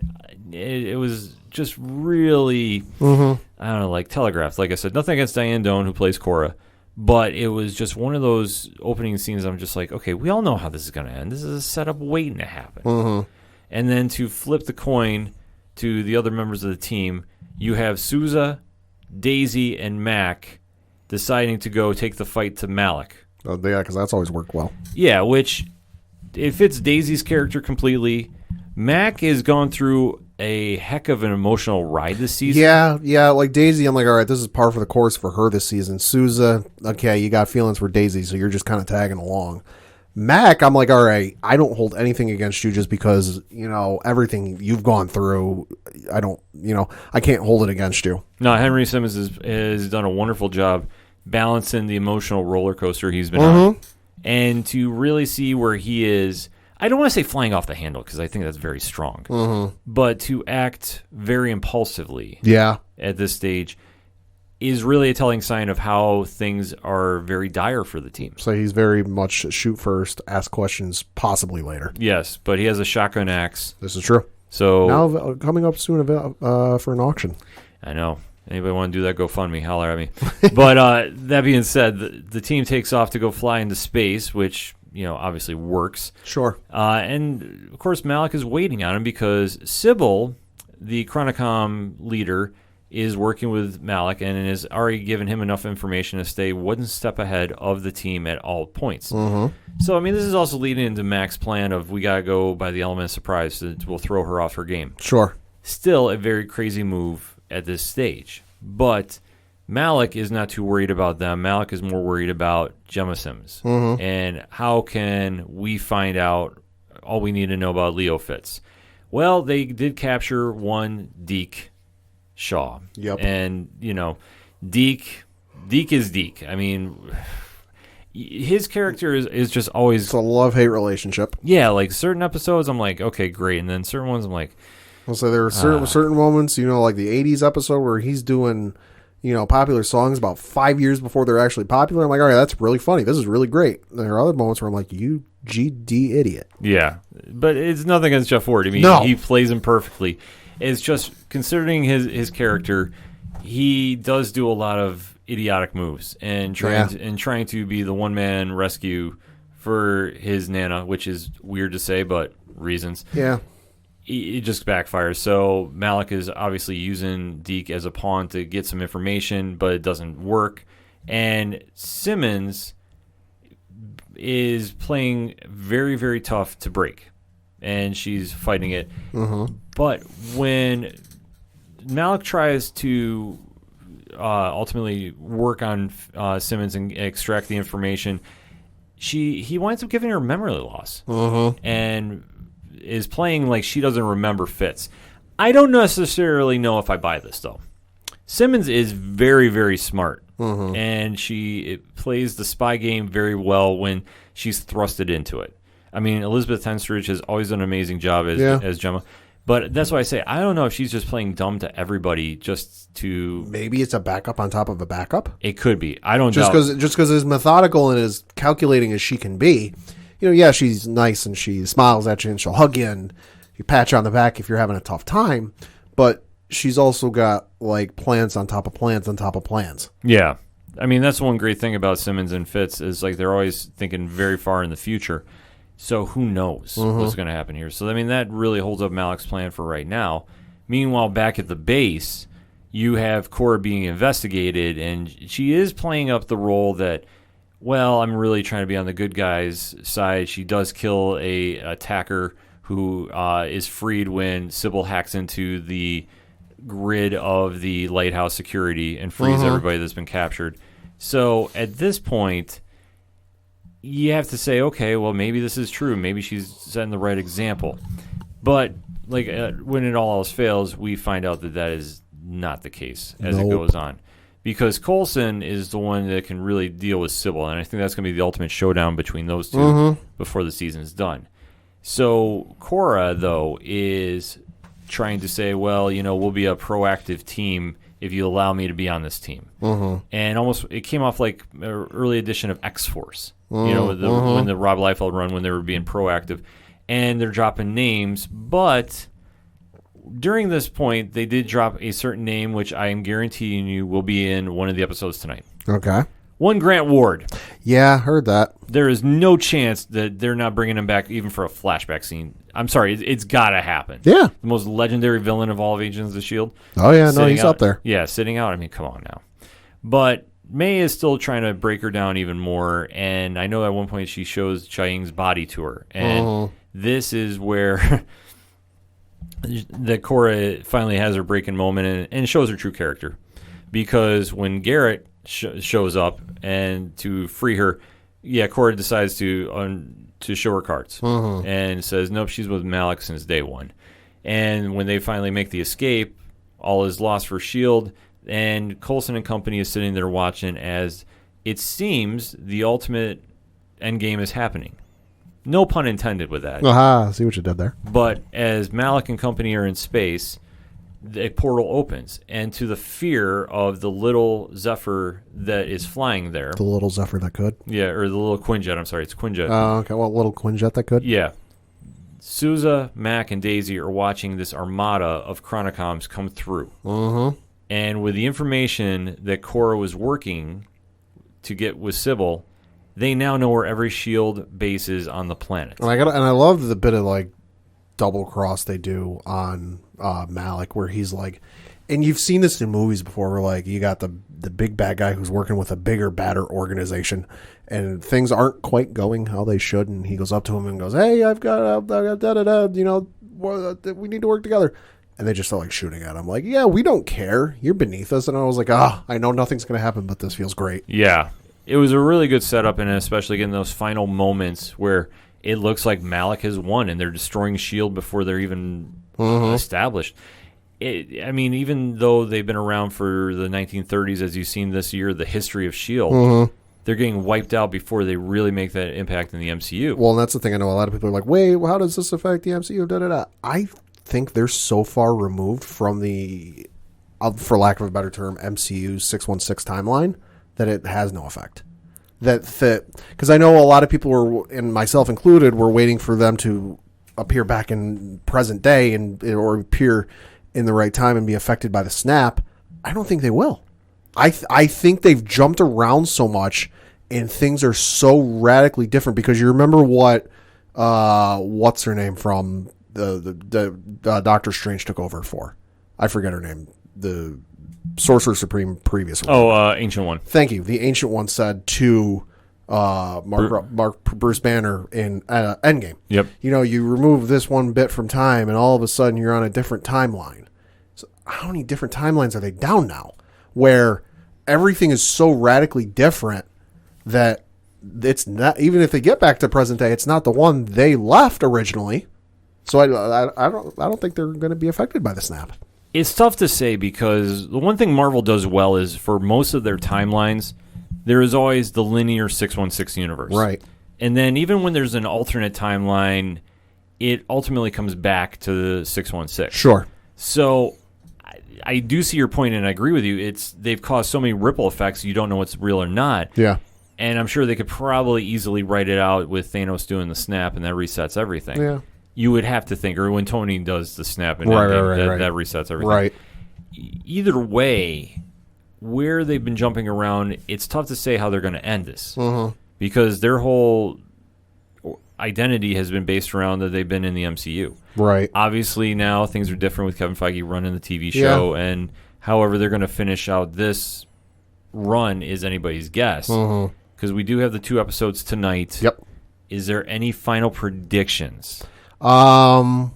it was just really, I don't know, like telegraphed. Like I said, nothing against Diane Doan, who plays Cora, but it was just one of those opening scenes. I'm just like, okay, we all know how this is going to end. This is a setup waiting to happen. And then to flip the coin to the other members of the team, you have Sousa, Daisy, and Mac deciding to go take the fight to Malik. Yeah, because that's always worked well. Yeah, which it fits Daisy's character completely. Mac is going through a heck of an emotional ride this season. Yeah, like Daisy, I'm like, all right, this is par for the course for her this season. Sousa, okay, you got feelings for Daisy, so you're just kind of tagging along. Mac, I'm like, all right, I don't hold anything against you just because, everything you've gone through, I can't hold it against you. No, Henry Simmons has done a wonderful job balancing the emotional roller coaster he's been on. And to really see where he is, I don't want to say flying off the handle because I think that's very strong, but to act very impulsively at this stage is really a telling sign of how things are very dire for the team. So he's very much shoot first, ask questions, possibly later. Yes, but he has a shotgun axe. This is true. So now coming up soon for an auction. I know. Anybody want to do that, GoFundMe, holler at me. But that being said, the team takes off to go fly into space, which obviously works. Sure. And, of course, Malik is waiting on him because Sybil, the Chronicom leader, is working with Malik and has already given him enough information to stay one step ahead of the team at all points. So, this is also leading into Mac's plan of we got to go by the element of surprise that will throw her off her game. Sure. Still a very crazy move at this stage. But Malik is not too worried about them. Malik is more worried about Gemma Sims. And how can we find out all we need to know about Leo Fitz? Well, they did capture one Deke Shaw. Yep. And, Deke is Deke. His character is just always... It's a love-hate relationship. Yeah, like certain episodes I'm like, okay, great. And then certain ones I'm like... So there are certain moments, like the 80s episode where he's doing, popular songs about 5 years before they're actually popular. I'm like, all right, that's really funny. This is really great. There are other moments where I'm like, you GD idiot. Yeah, but it's nothing against Jeff Ward. No. He plays him perfectly. It's just considering his character, he does do a lot of idiotic moves and trying to be the one-man rescue for his Nana, which is weird to say, but reasons. Yeah. It just backfires. So Malik is obviously using Deke as a pawn to get some information, but it doesn't work. And Simmons is playing very, very tough to break, and she's fighting it. But when Malik tries to ultimately work on Simmons and extract the information, he winds up giving her memory loss. And is playing like she doesn't remember Fitz. I don't necessarily know if I buy this, though. Simmons is very, very smart, and she plays the spy game very well when she's thrusted into it. Elizabeth Tenstridge has always done an amazing job as Gemma, but that's why I say I don't know if she's just playing dumb to everybody just to... Maybe it's a backup on top of a backup? It could be. I don't know. Just because as methodical and as calculating as she can be... she's nice and she smiles at you and she'll hug you and you pat you on the back if you're having a tough time. But she's also got like plans on top of plans on top of plans. Yeah. That's one great thing about Simmons and Fitz is like they're always thinking very far in the future. So who knows what's going to happen here. So, that really holds up Malik's plan for right now. Meanwhile, back at the base, you have Cora being investigated and she is playing up the role that, well, I'm really trying to be on the good guy's side. She does kill a attacker who is freed when Sybil hacks into the grid of the lighthouse security and frees everybody that's been captured. So at this point, you have to say, okay, well, maybe this is true. Maybe she's setting the right example. But when it all else fails, we find out that is not the case as it goes on. Because Coulson is the one that can really deal with Sybil, and I think that's going to be the ultimate showdown between those two before the season is done. So Cora, though, is trying to say, well, we'll be a proactive team if you allow me to be on this team. And almost it came off like an early edition of X-Force, when the Rob Liefeld run, when they were being proactive. And they're dropping names, but during this point, they did drop a certain name, which I am guaranteeing you will be in one of the episodes tonight. Okay. One Grant Ward. Yeah, heard that. There is no chance that they're not bringing him back even for a flashback scene. I'm sorry, it's got to happen. Yeah. The most legendary villain of all of Agents of S.H.I.E.L.D. Oh, yeah, no, he's out, up there. Yeah, sitting out. I mean, come on now. But May is still trying to break her down even more, and I know at one point she shows Chia-Ying's body to her, and this is where the Korra finally has her breaking moment and shows her true character. Because when Garrett shows up and to free her, Korra decides to show her cards and says, nope, she's with Malik since day one. And when they finally make the escape, all is lost for S.H.I.E.L.D., and Coulson and company is sitting there watching as it seems the ultimate endgame is happening. No pun intended with that. Aha, see what you did there. But as Malik and company are in space, a portal opens, and to the fear of the little Zephyr that is flying there. The little Zephyr that could? Yeah, or the little Quinjet. I'm sorry, it's Quinjet. Oh, okay. Well, little Quinjet that could? Yeah. Sousa, Mac, and Daisy are watching this armada of Chronicoms come through. And with the information that Korra was working to get with Sybil, they now know where every S.H.I.E.L.D. base is on the planet. And I love the bit of like double cross they do on Malik, where he's like, and you've seen this in movies before, where like you got the big bad guy who's working with a bigger, badder organization, and things aren't quite going how they should, and he goes up to him and goes, "Hey, I've got you know, we need to work together." And they just start like shooting at him, like, "Yeah, we don't care. You're beneath us." And I was like, I know nothing's going to happen, but this feels great. Yeah, it was a really good setup, and especially getting those final moments where it looks like Malik has won, and they're destroying S.H.I.E.L.D. before they're even established. I mean, even though they've been around for the 1930s, as you've seen this year, the history of S.H.I.E.L.D., they're getting wiped out before they really make that impact in the MCU. Well, and that's the thing. I know a lot of people are like, wait, well, how does this affect the MCU? I think they're so far removed from the, for lack of a better term, MCU 616 timeline that it has no effect. Because I know a lot of people were, and myself included, were waiting for them to appear back in present day or appear in the right time and be affected by the snap. I don't think they will. I think they've jumped around so much and things are so radically different, because you remember what's her name from the Doctor Strange took over for. I forget her name. The Sorcerer Supreme previous one. Oh, Ancient One. Thank you. The Ancient One said to Bruce Banner in Endgame. Yep. You know, you remove this one bit from time and all of a sudden you're on a different timeline. So how many different timelines are they down now, where everything is so radically different that it's not, even if they get back to present day, it's not the one they left originally. So I don't think they're going to be affected by the snap. It's tough to say, because the one thing Marvel does well is for most of their timelines, there is always the linear 616 universe. Right. And then even when there's an alternate timeline, it ultimately comes back to the 616. Sure. So I do see your point, and I agree with you. They've caused so many ripple effects, you don't know what's real or not. Yeah. And I'm sure they could probably easily write it out with Thanos doing the snap, and that resets everything. Yeah. You would have to think, or when Tony does the snap, and right. that resets everything. Right. Either way, where they've been jumping around, it's tough to say how they're going to end this, because their whole identity has been based around that they've been in the MCU. Right. Obviously, now things are different with Kevin Feige running the TV show, and however they're going to finish out this run is anybody's guess. Because we do have the 2 episodes tonight. Yep. Is there any final predictions? I'm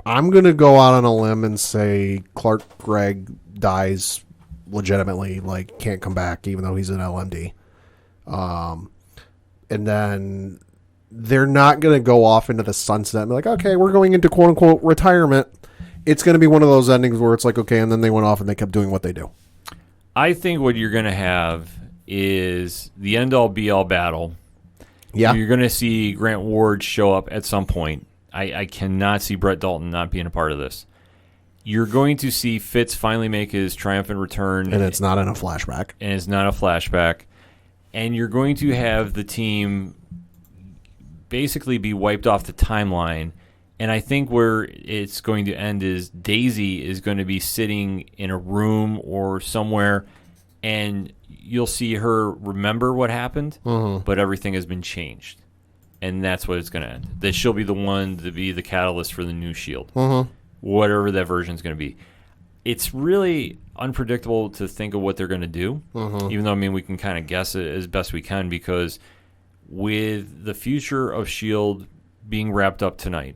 going to go out on a limb and say Clark Gregg dies legitimately, like can't come back even though he's an LMD. And then they're not going to go off into the sunset and be like, okay, we're going into quote unquote retirement. It's going to be one of those endings where it's like, okay, and then they went off and they kept doing what they do. I think what you're going to have is the end-all be-all battle. Yeah. You're going to see Grant Ward show up at some point. I cannot see Brett Dalton not being a part of this. You're going to see Fitz finally make his triumphant return. And it's not in a flashback. And you're going to have the team basically be wiped off the timeline, And I think where it's going to end is Daisy is going to be sitting in a room or somewhere, and you'll see her remember what happened, but everything has been changed. And that's what it's going to end. That she'll be the one to be the catalyst for the new S.H.I.E.L.D. Whatever that version is going to be. It's really unpredictable to think of what they're going to do, even though, I mean, we can kind of guess it as best we can, because with the future of S.H.I.E.L.D. being wrapped up tonight,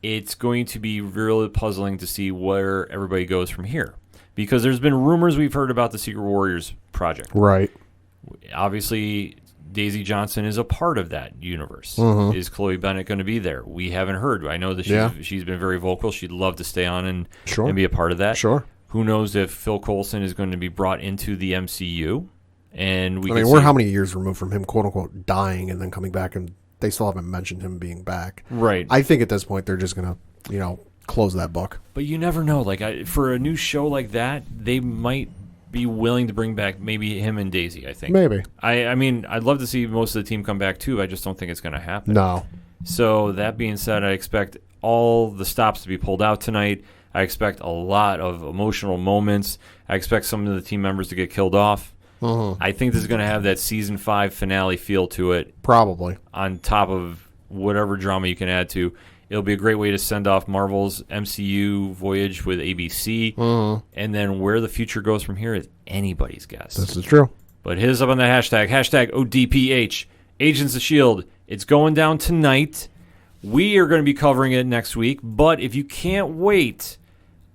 it's going to be really puzzling to see where everybody goes from here. Because there's been rumors we've heard about the Secret Warriors project. Right. Obviously, Daisy Johnson is a part of that universe. Is Chloe Bennett going to be there? We haven't heard. I know that she's been very vocal. She'd love to stay on and be a part of that. Sure. Who knows if Phil Coulson is going to be brought into the MCU? And we're how many years removed from him, quote unquote, dying and then coming back, and they still haven't mentioned him being back. Right. I think at this point they're just going to, close that book. But you never know. Like for a new show like that, they might be willing to bring back maybe him and Daisy, I think. Maybe. I mean, I'd love to see most of the team come back too. I just don't think it's going to happen. No. So that being said, I expect all the stops to be pulled out tonight. I expect a lot of emotional moments. I expect some of the team members to get killed off. I think this is going to have that season 5 finale feel to it. Probably. On top of whatever drama you can add to. It'll be a great way to send off Marvel's MCU voyage with ABC. And then where the future goes from here is anybody's guess. This is true. But hit us up on that hashtag ODPH, Agents of S.H.I.E.L.D. It's going down tonight. We are going to be covering it next week. But if you can't wait,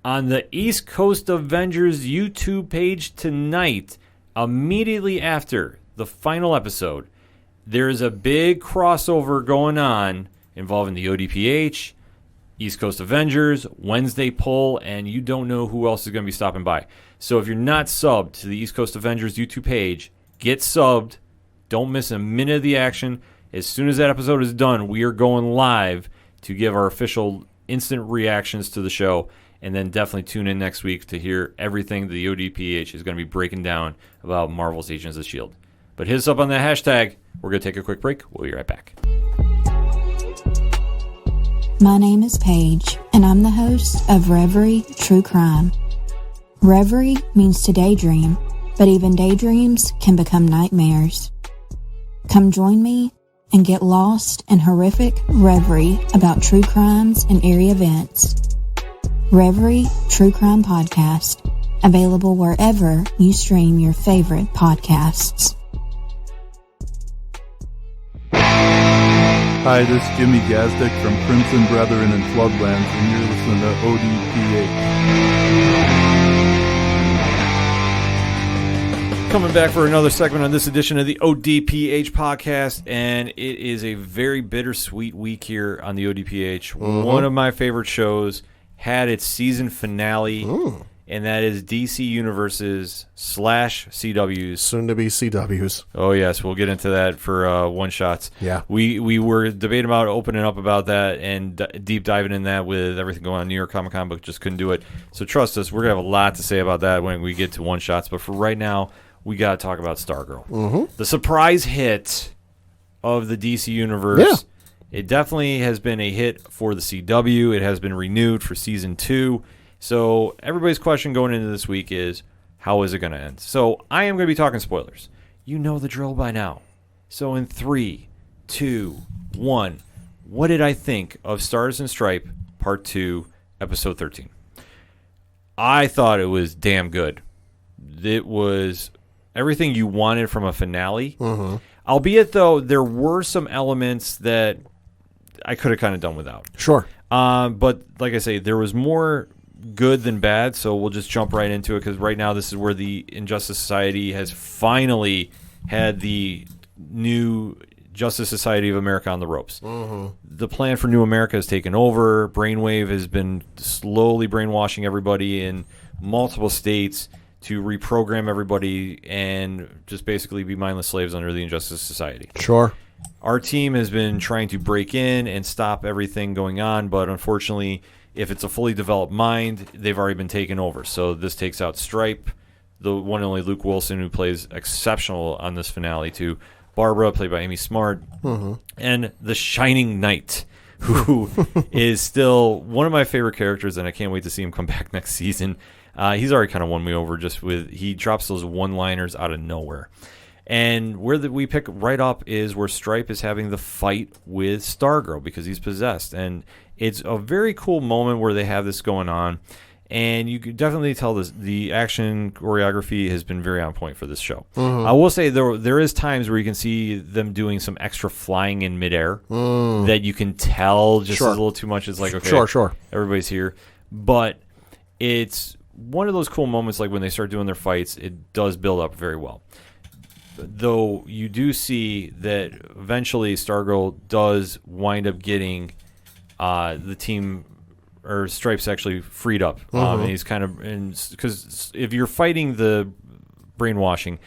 on the East Coast Avengers YouTube page tonight, immediately after the final episode, there's a big crossover going on involving the ODPH, East Coast Avengers, Wednesday poll, and you don't know who else is going to be stopping by. So if you're not subbed to the East Coast Avengers YouTube page, get subbed. Don't miss a minute of the action. As soon as that episode is done, we are going live to give our official instant reactions to the show. And then definitely tune in next week to hear everything the ODPH is going to be breaking down about Marvel's Agents of S.H.I.E.L.D. But hit us up on that hashtag. We're going to take a quick break. We'll be right back. My name is Paige, and I'm the host of Reverie True Crime. Reverie means to daydream, but even daydreams can become nightmares. Come join me and get lost in horrific reverie about true crimes and eerie events. Reverie True Crime Podcast, available wherever you stream your favorite podcasts. Hi, this is Jimmy Gazdick from Crimson Brethren and Floodlands, and you're listening to ODPH. Coming back for another segment on this edition of the ODPH podcast, and it is a very bittersweet week here on the ODPH. One of my favorite shows had its season finale, and that is DC Universe's / CW's. Soon to be CW's. Oh, yes. We'll get into that for one-shots. Yeah. We were debating about opening up about that and deep diving in that with everything going on New York Comic Con, but just couldn't do it. So trust us, we're going to have a lot to say about that when we get to one-shots. But for right now, we got to talk about Stargirl. The surprise hit of the DC Universe. Yeah. It definitely has been a hit for the CW. It has been renewed for Season 2. So everybody's question going into this week is, how is it going to end? So I am going to be talking spoilers. You know the drill by now. So in 3, 2, 1, what did I think of Stars and Stripe Part 2, Episode 13? I thought it was damn good. It was everything you wanted from a finale. Albeit, though, there were some elements that I could have kind of done without. Sure. But like I say, there was more good than bad, so we'll just jump right into it, because right now this is where the Injustice Society has finally had the new Justice Society of America on the ropes. The plan for New America has taken over. Brainwave has been slowly brainwashing everybody in multiple states to reprogram everybody and just basically be mindless slaves under the Injustice Society. Sure. Our team has been trying to break in and stop everything going on, but unfortunately, if it's a fully developed mind, they've already been taken over. So this takes out Stripe, the one and only Luke Wilson, who plays exceptional on this finale, to Barbara, played by Amy Smart, and the Shining Knight, who is still one of my favorite characters, and I can't wait to see him come back next season. He's already kind of won me over he drops those one-liners out of nowhere. And where we pick right up is where Stripe is having the fight with Stargirl because he's possessed. And it's a very cool moment where they have this going on. And you can definitely tell the action choreography has been very on point for this show. I will say there is times where you can see them doing some extra flying in midair that you can tell just is a little too much. It's like, okay, sure. Everybody's here. But it's one of those cool moments like when they start doing their fights, it does build up very well. Though you do see that eventually Stargirl does wind up getting the team or Stripe's actually freed up. And he's kind of because if you're fighting the brainwashing,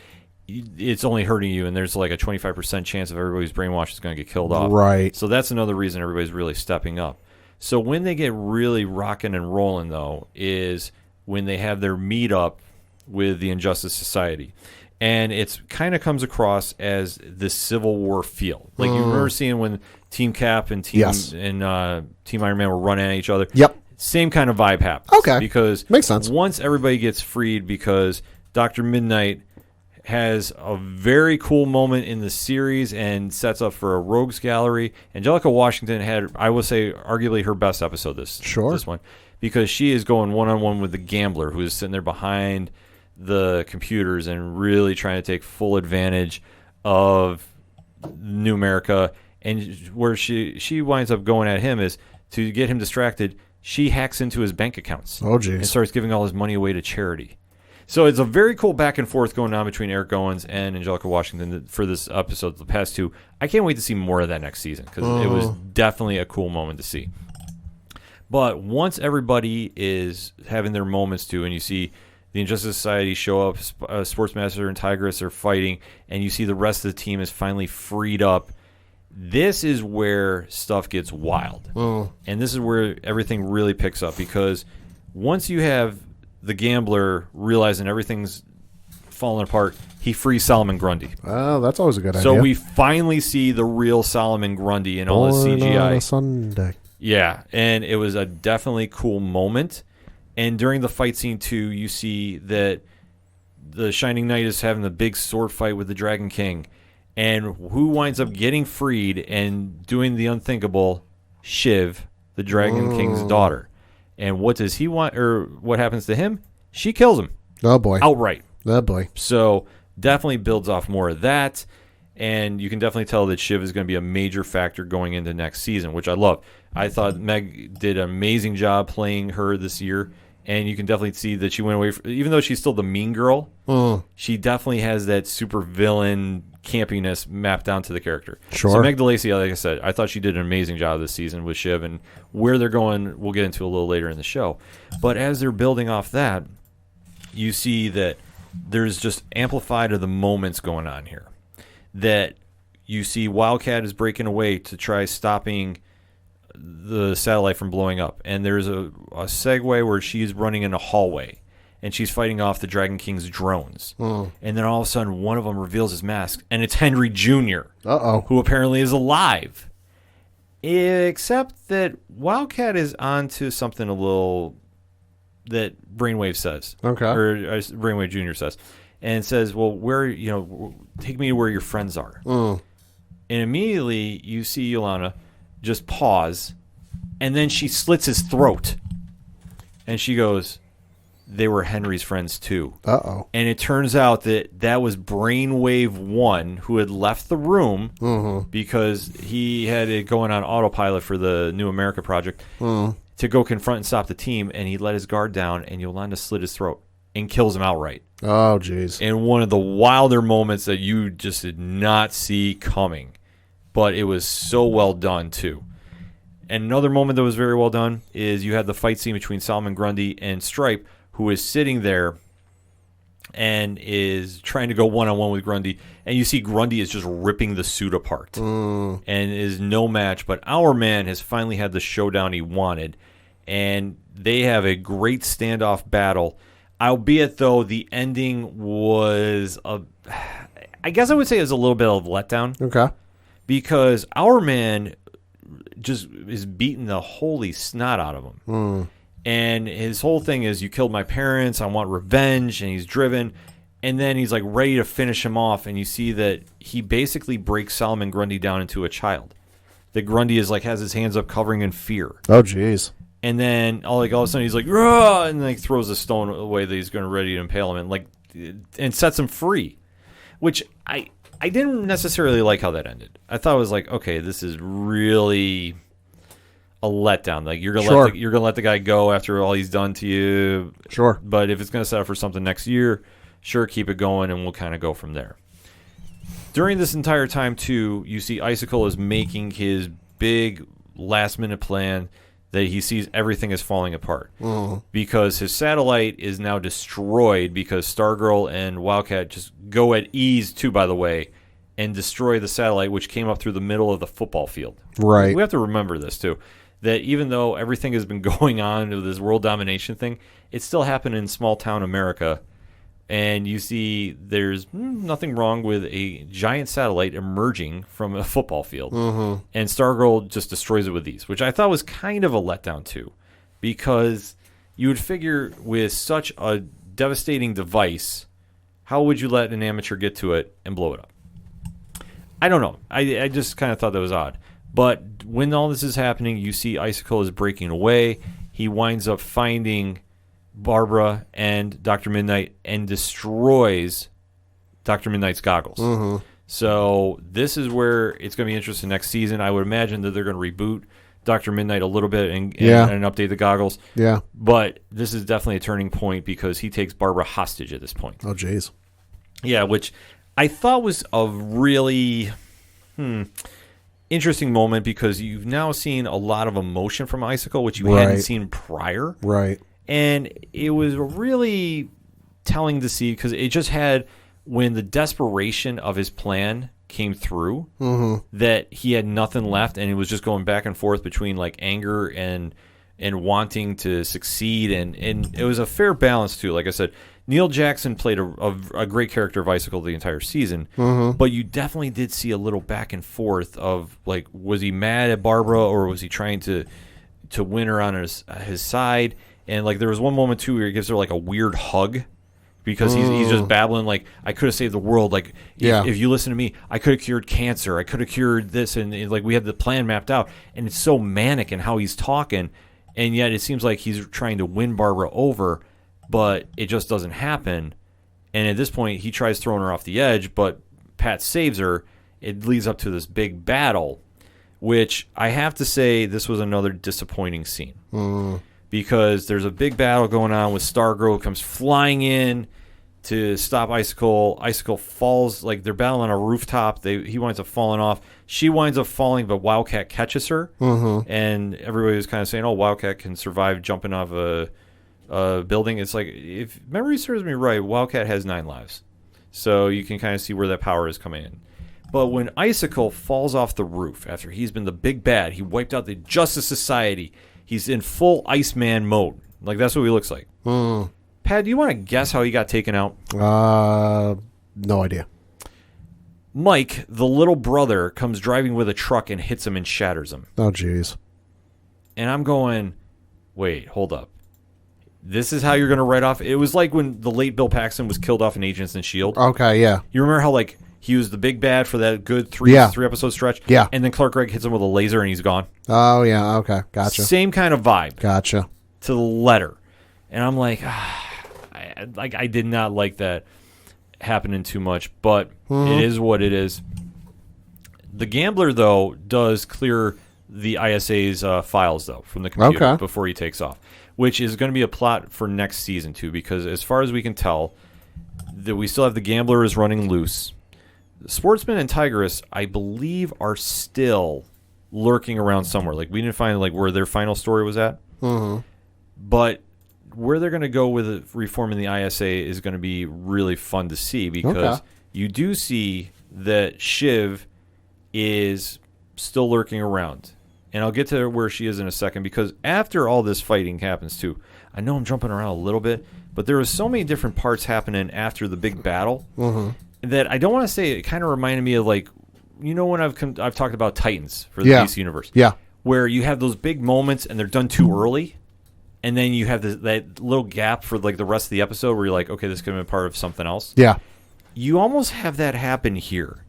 it's only hurting you, and there's like a 25% chance of everybody's brainwashed is going to get killed off. Right. So that's another reason everybody's really stepping up. So when they get really rocking and rolling, though, is when they have their meetup with the Injustice Society. And it's kind of comes across as the Civil War feel. Like you remember seeing when Team Cap and Team Iron Man were running at each other? Yep. Same kind of vibe happens. Okay. Because makes sense. Once everybody gets freed, because Dr. Midnight has a very cool moment in the series and sets up for a rogues gallery. Angelica Washington had, I would say, arguably her best episode this one. Because she is going one-on-one with the Gambler, who is sitting there behind the computers and really trying to take full advantage of New America. And where she winds up going at him is to get him distracted. She hacks into his bank accounts. Oh, geez. And starts giving all his money away to charity. So it's a very cool back and forth going on between Eric Owens and Angelica Washington for this episode, the past two. I can't wait to see more of that next season because it was definitely a cool moment to see. But once everybody is having their moments too, and you see the Injustice Society show up, Sportsmaster and Tigress are fighting, and you see the rest of the team is finally freed up, this is where stuff gets wild. And this is where everything really picks up, because once you have the Gambler realizing everything's falling apart, he frees Solomon Grundy. Oh, that's always a good idea. So we finally see the real Solomon Grundy in all the CGI. On a Sunday. Yeah, and it was a definitely cool moment. And during the fight scene, too, you see that the Shining Knight is having the big sword fight with the Dragon King. And who winds up getting freed and doing the unthinkable? Shiv, the Dragon King's daughter. And what does he want, or what happens to him? She kills him. Oh, boy. Outright. Oh, boy. So definitely builds off more of that. And you can definitely tell that Shiv is going to be a major factor going into next season, which I love. I thought Meg did an amazing job playing her this year. And you can definitely see that she went away from, even though she's still the mean girl, she definitely has that super villain campiness mapped down to the character. Sure. So Meg DeLacy, like I said, I thought she did an amazing job this season with Shiv, and where they're going, we'll get into a little later in the show. But as they're building off that, you see that there's just amplified of the moments going on here. That you see Wildcat is breaking away to try stopping the satellite from blowing up, and there's a segue where she's running in a hallway and she's fighting off the Dragon King's drones, and then all of a sudden one of them reveals his mask, and it's Henry Jr. Who apparently is alive, except that Wildcat is onto something a little that Brainwave says, or Brainwave Jr. says, and says, well, take me to where your friends are. And immediately you see Yolanda just pause, and then she slits his throat, and she goes, they were Henry's friends too. And it turns out that was Brainwave 1, who had left the room because he had it going on autopilot for the New America project to go confront and stop the team, and he let his guard down, and Yolanda slit his throat and kills him outright. Oh, jeez. And one of the wilder moments that you just did not see coming. But it was so well done, too. And another moment that was very well done is you had the fight scene between Solomon Grundy and Stripe, who is sitting there and is trying to go one-on-one with Grundy. And you see Grundy is just ripping the suit apart and is no match. But our man has finally had the showdown he wanted. And they have a great standoff battle. Albeit, though, the ending was, I guess I would say it was a little bit of a letdown. Okay. Because our man just is beating the holy snot out of him. And his whole thing is, you killed my parents, I want revenge, and he's driven. And then he's like ready to finish him off, and you see that he basically breaks Solomon Grundy down into a child. That Grundy is like has his hands up covering in fear. Oh, jeez. And then all of a sudden he's like, "Rah!" And then he throws a stone away that he's going to ready to impale him, and sets him free. Which I didn't necessarily like how that ended. I thought it was like, okay, this is really a letdown. Like you're gonna let the guy go after all he's done to you. Sure. But if it's gonna set up for something next year, sure, keep it going, and we'll kind of go from there. During this entire time, too, you see Icicle is making his big last-minute plan that he sees everything is falling apart. Because his satellite is now destroyed because Stargirl and Wildcat just go at ease, too, by the way, and destroy the satellite, which came up through the middle of the football field. Right. We have to remember this, too, that even though everything has been going on with this world domination thing, it still happened in small-town America. And you see there's nothing wrong with a giant satellite emerging from a football field. And Stargirl just destroys it with ease, which I thought was kind of a letdown, too. Because you would figure with such a devastating device, how would you let an amateur get to it and blow it up? I don't know. I just kind of thought that was odd. But when all this is happening, you see Icicle is breaking away. He winds up finding Barbara and Dr. Midnight and destroys Dr. Midnight's goggles. So this is where it's going to be interesting next season. I would imagine that they're going to reboot Dr. Midnight a little bit and update the goggles. Yeah. But this is definitely a turning point because he takes Barbara hostage at this point. Oh, jeez. Yeah, which I thought was a really interesting moment because you've now seen a lot of emotion from Icicle, which you hadn't seen prior. Right. And it was really telling to see because it just had, when the desperation of his plan came through, that he had nothing left, and it was just going back and forth between like anger and wanting to succeed, and it was a fair balance too. Like I said, Neil Jackson played a great character of Icicle the entire season, but you definitely did see a little back and forth of like, was he mad at Barbara or was he trying to win her on his side? And like there was one moment too where he gives her like a weird hug because he's just babbling like, I could have saved the world. Like if you listen to me, I could have cured cancer. I could have cured this, and like we had the plan mapped out. And it's so manic in how he's talking, and yet it seems like he's trying to win Barbara over, but it just doesn't happen. And at this point, he tries throwing her off the edge, but Pat saves her. It leads up to this big battle, which I have to say this was another disappointing scene. Because there's a big battle going on with Stargirl, comes flying in to stop Icicle. Icicle falls, like they're battling on a rooftop. He winds up falling off. She winds up falling, but Wildcat catches her. And everybody was kind of saying, oh, Wildcat can survive jumping off a building. It's like, if memory serves me right, Wildcat has 9 lives. So you can kind of see where that power is coming in. But when Icicle falls off the roof, after he's been the big bad, he wiped out the Justice Society. He's in full Iceman mode. Like, that's what he looks like. Pat, do you want to guess how he got taken out? No idea. Mike, the little brother, comes driving with a truck and hits him and shatters him. Oh, jeez. And I'm going, wait, hold up. This is how you're going to write off? It was like when the late Bill Paxton was killed off in Agents and S.H.I.E.L.D. Okay, yeah. You remember how, like, he was the big bad for that good three-episode stretch? Yeah. And then Clark Gregg hits him with a laser and he's gone? Oh, yeah, okay. Gotcha. Same kind of vibe. Gotcha. To the letter. And I'm like, I did not like that happening too much, but it is what it is. The Gambler, though, does clear the ISA's files, though, from the computer before he takes off, which is going to be a plot for next season, too, because as far as we can tell, that we still have the Gambler is running loose. Sportsman and Tigress, I believe, are still lurking around somewhere. Like, we didn't find like where their final story was at. But where they're going to go with reforming the ISA is going to be really fun to see because you do see that Shiv is still lurking around. And I'll get to where she is in a second because after all this fighting happens, too, I know I'm jumping around a little bit, but there was so many different parts happening after the big battle that I don't want to say it kind of reminded me of like when I've talked about Titans for the Yeah. DC universe, Yeah. where you have those big moments and they're done too early, and then you have that little gap for like the rest of the episode where you're like, okay, this could have been part of something else. Yeah. You almost have that happen here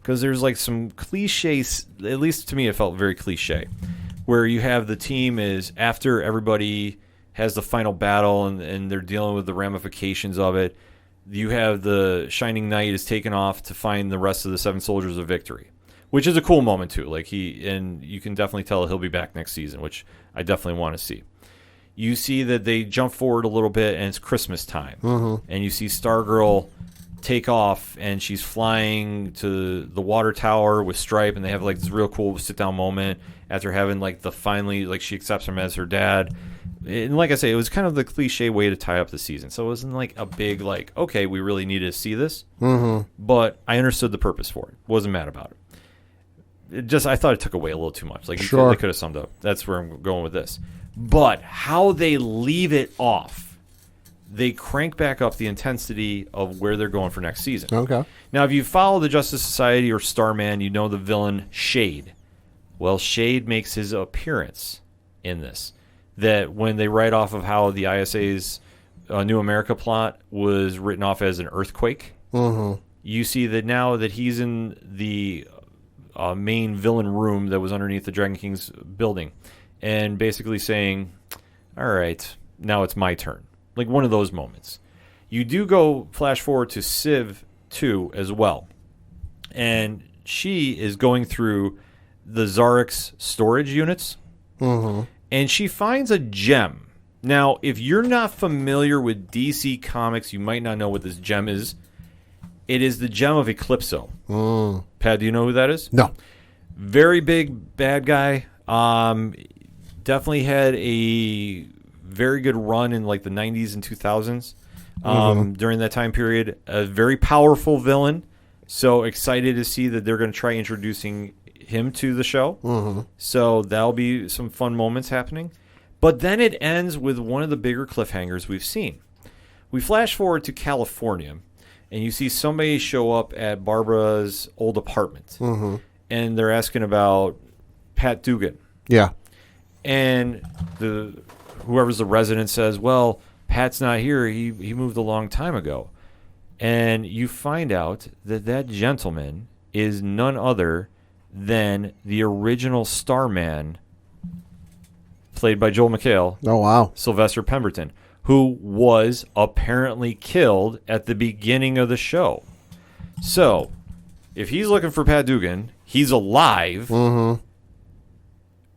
because there's like some cliches. At least to me, it felt very cliche, where you have the team is after everybody has the final battle and they're dealing with the ramifications of it. You have the Shining Knight is taken off to find the rest of the Seven Soldiers of Victory, which is a cool moment too. Like you can definitely tell he'll be back next season, which I definitely want to see. You see that they jump forward a little bit and it's Christmas time, and you see Stargirl take off and she's flying to the water tower with Stripe, and they have like this real cool sit down moment after having like the finally like she accepts him as her dad. And like I say, it was kind of the cliche way to tie up the season. So it wasn't like a big like, okay, we really needed to see this. But I understood the purpose for it. Wasn't mad about it. I thought it took away a little too much. Like Sure. they could have summed up. That's where I'm going with this. But how they leave it off, they crank back up the intensity of where they're going for next season. Okay. Now, if you follow the Justice Society or Starman, you know the villain Shade. Well, Shade makes his appearance in this. That when they write off of how the ISA's New America plot was written off as an earthquake, you see that now that he's in the main villain room that was underneath the Dragon King's building, and basically saying, all right, now it's my turn. Like one of those moments. You do go flash forward to Civ 2 as well. And she is going through the Zarik's storage units. And she finds a gem. Now, if you're not familiar with DC Comics, you might not know what this gem is. It is the gem of Eclipso. Pat, do you know who that is? No. Very big bad guy. Definitely had a very good run in like the 90s and 2000s during that time period. A very powerful villain. So excited to see that they're going to try introducing him to the show. So that'll be some fun moments happening. But then it ends with one of the bigger cliffhangers we've seen. We flash forward to California, and you see somebody show up at Barbara's old apartment. And they're asking about Pat Dugan. Yeah. And whoever's the resident says, well, Pat's not here. He moved a long time ago. And you find out that gentleman is none other than the original Starman, played by Joel McHale. Oh, wow. Sylvester Pemberton, who was apparently killed at the beginning of the show. So, if he's looking for Pat Dugan, he's alive.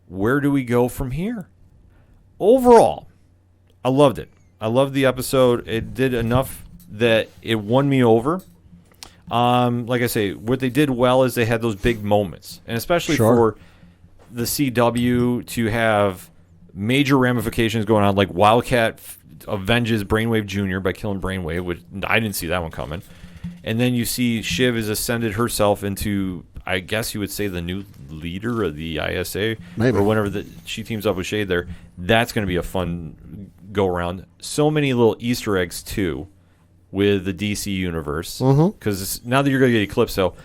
Where do we go from here? Overall, I loved it. I loved the episode. It did enough that it won me over. Like I say, what they did well is they had those big moments. And especially for the CW to have major ramifications going on, like Wildcat avenges Brainwave Jr. by killing Brainwave, which I didn't see that one coming. And then you see Shiv has ascended herself into, I guess you would say, the new leader of the ISA. Maybe. Or whenever she teams up with Shade there. That's going to be a fun go-around. So many little Easter eggs, too, with the DC universe. Because now that you're going to get Eclipso,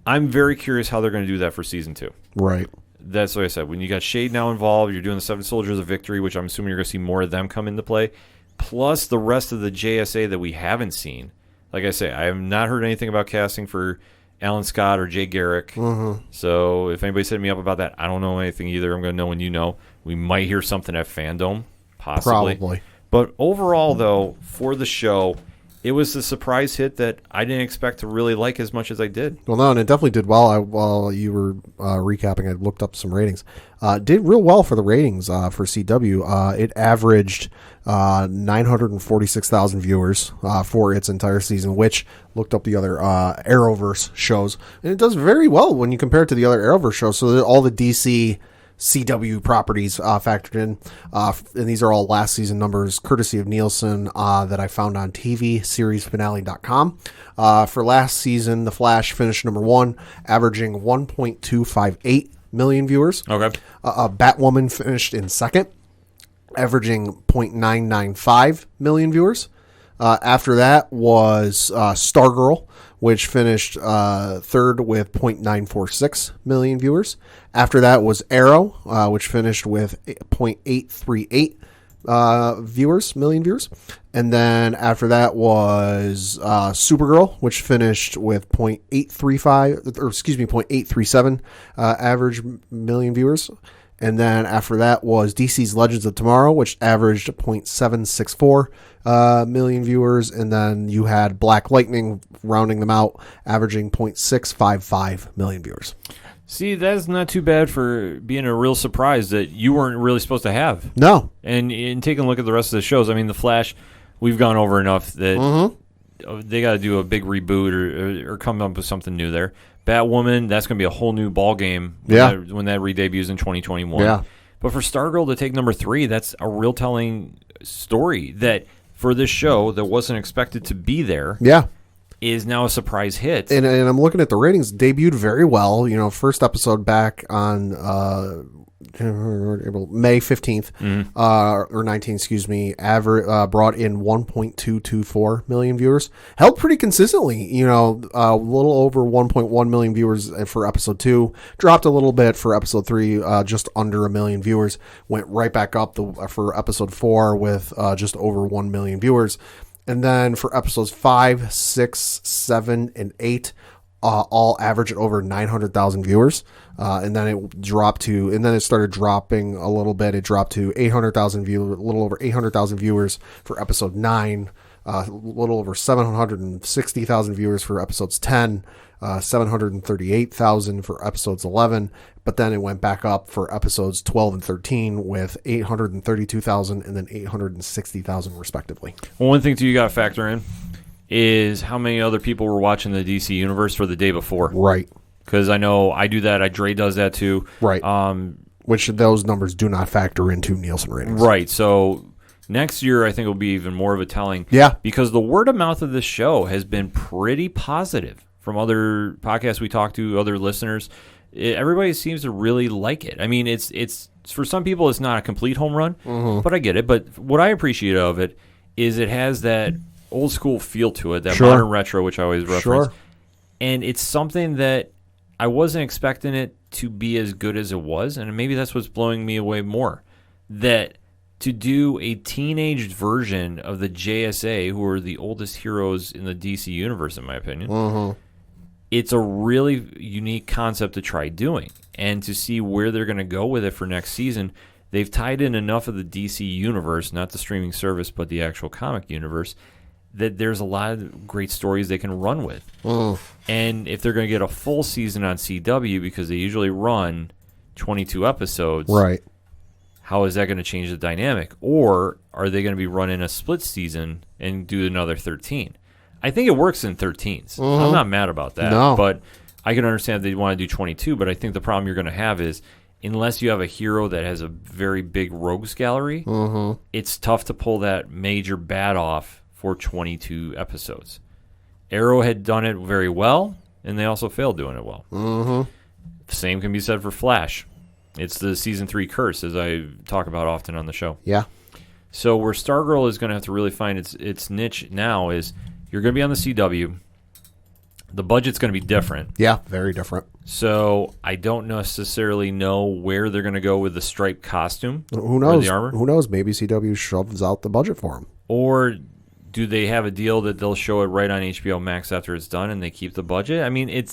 I'm very curious how they're going to do that for Season 2. Right. That's what I said. When you got Shade now involved, you're doing the Seven Soldiers of Victory, which I'm assuming you're going to see more of them come into play, plus the rest of the JSA that we haven't seen. Like I say, I have not heard anything about casting for Alan Scott or Jay Garrick. So if anybody's hitting me up about that, I don't know anything either. I'm going to know when you know. We might hear something at Fandom, possibly. Probably. But overall, though, for the show, it was the surprise hit that I didn't expect to really like as much as I did. Well, no, and it definitely did well. While you were recapping, I looked up some ratings. Did real well for the ratings for CW. It averaged 946,000 viewers for its entire season, which looked up the other Arrowverse shows. And it does very well when you compare it to the other Arrowverse shows. So all the DC CW properties factored in, and these are all last season numbers courtesy of Nielsen that I found on TVSeriesFinale.com. For last season, The Flash finished number 1, averaging 1.258 million viewers. Okay. Batwoman finished in second, averaging 0.995 million viewers. After that was Stargirl which finished third with 0.946 million viewers. After that was Arrow, which finished with 0.838 million viewers. And then after that was Supergirl, which finished with 0.837 average million viewers. And then after that was DC's Legends of Tomorrow, which averaged 0.764 million viewers. And then you had Black Lightning rounding them out, averaging 0.655 million viewers. See, that's not too bad for being a real surprise that you weren't really supposed to have. No. And in taking a look at the rest of the shows, I mean, The Flash, we've gone over enough that they got to do a big reboot or come up with something new there. Batwoman, that's going to be a whole new ball game when that re-debuts in 2021. Yeah. But for Stargirl to take number 3, that's a real telling story that for this show that wasn't expected to be there. Yeah. Is now a surprise hit. And I'm looking at the ratings. Debuted very well. You know, first episode back on May 15th or 19th, excuse me, brought in 1.224 million viewers. Held pretty consistently, you know, a little over 1.1 million viewers for episode 2. Dropped a little bit for episode 3, just under 1 million viewers. Went right back up for episode 4 with just over 1 million viewers. And then for episodes 5, 6, 7, and 8, all average at over 900,000 viewers. And then it started dropping a little bit. It dropped to 800,000 viewers, a little over 800,000 viewers for episode 9, a little over 760,000 viewers for episodes 10, 738,000 for episodes 11. But then it went back up for episodes 12 and 13 with 832,000 and then 860,000 respectively. Well, one thing too you got to factor in is how many other people were watching the DC universe for the day before. Right. Because I know I do that. Dre does that too. Right. Which those numbers do not factor into Nielsen ratings. Right. So next year I think will be even more of a telling. Yeah. Because the word of mouth of this show has been pretty positive from other podcasts we talk to, other listeners. Everybody seems to really like it. I mean, it's for some people it's not a complete home run, but I get it. But what I appreciate of it is it has that old school feel to it, that modern retro, which I always reference. And it's something that I wasn't expecting it to be as good as it was, and maybe that's what's blowing me away more. That to do a teenaged version of the JSA, who are the oldest heroes in the DC universe, in my opinion, it's a really unique concept to try doing. And to see where they're going to go with it for next season, they've tied in enough of the DC universe, not the streaming service, but the actual comic universe, that there's a lot of great stories they can run with. And if they're going to get a full season on CW, because they usually run 22 episodes, right? How is that going to change the dynamic? Or are they going to be running a split season and do another 13? I think it works in 13s. I'm not mad about that. No. But I can understand if they want to do 22, but I think the problem you're going to have is unless you have a hero that has a very big rogues gallery, it's tough to pull that major bad off for 22 episodes. Arrow had done it very well, and they also failed doing it well. Same can be said for Flash. It's the season 3 curse, as I talk about often on the show. Yeah. So where Stargirl is going to have to really find its niche now is you're going to be on the CW. The budget's going to be different. Yeah, very different. So I don't necessarily know where they're going to go with the striped costume. Who knows? Or the armor. Who knows? Maybe CW shoves out the budget for them. Or do they have a deal that they'll show it right on HBO Max after it's done and they keep the budget? I mean,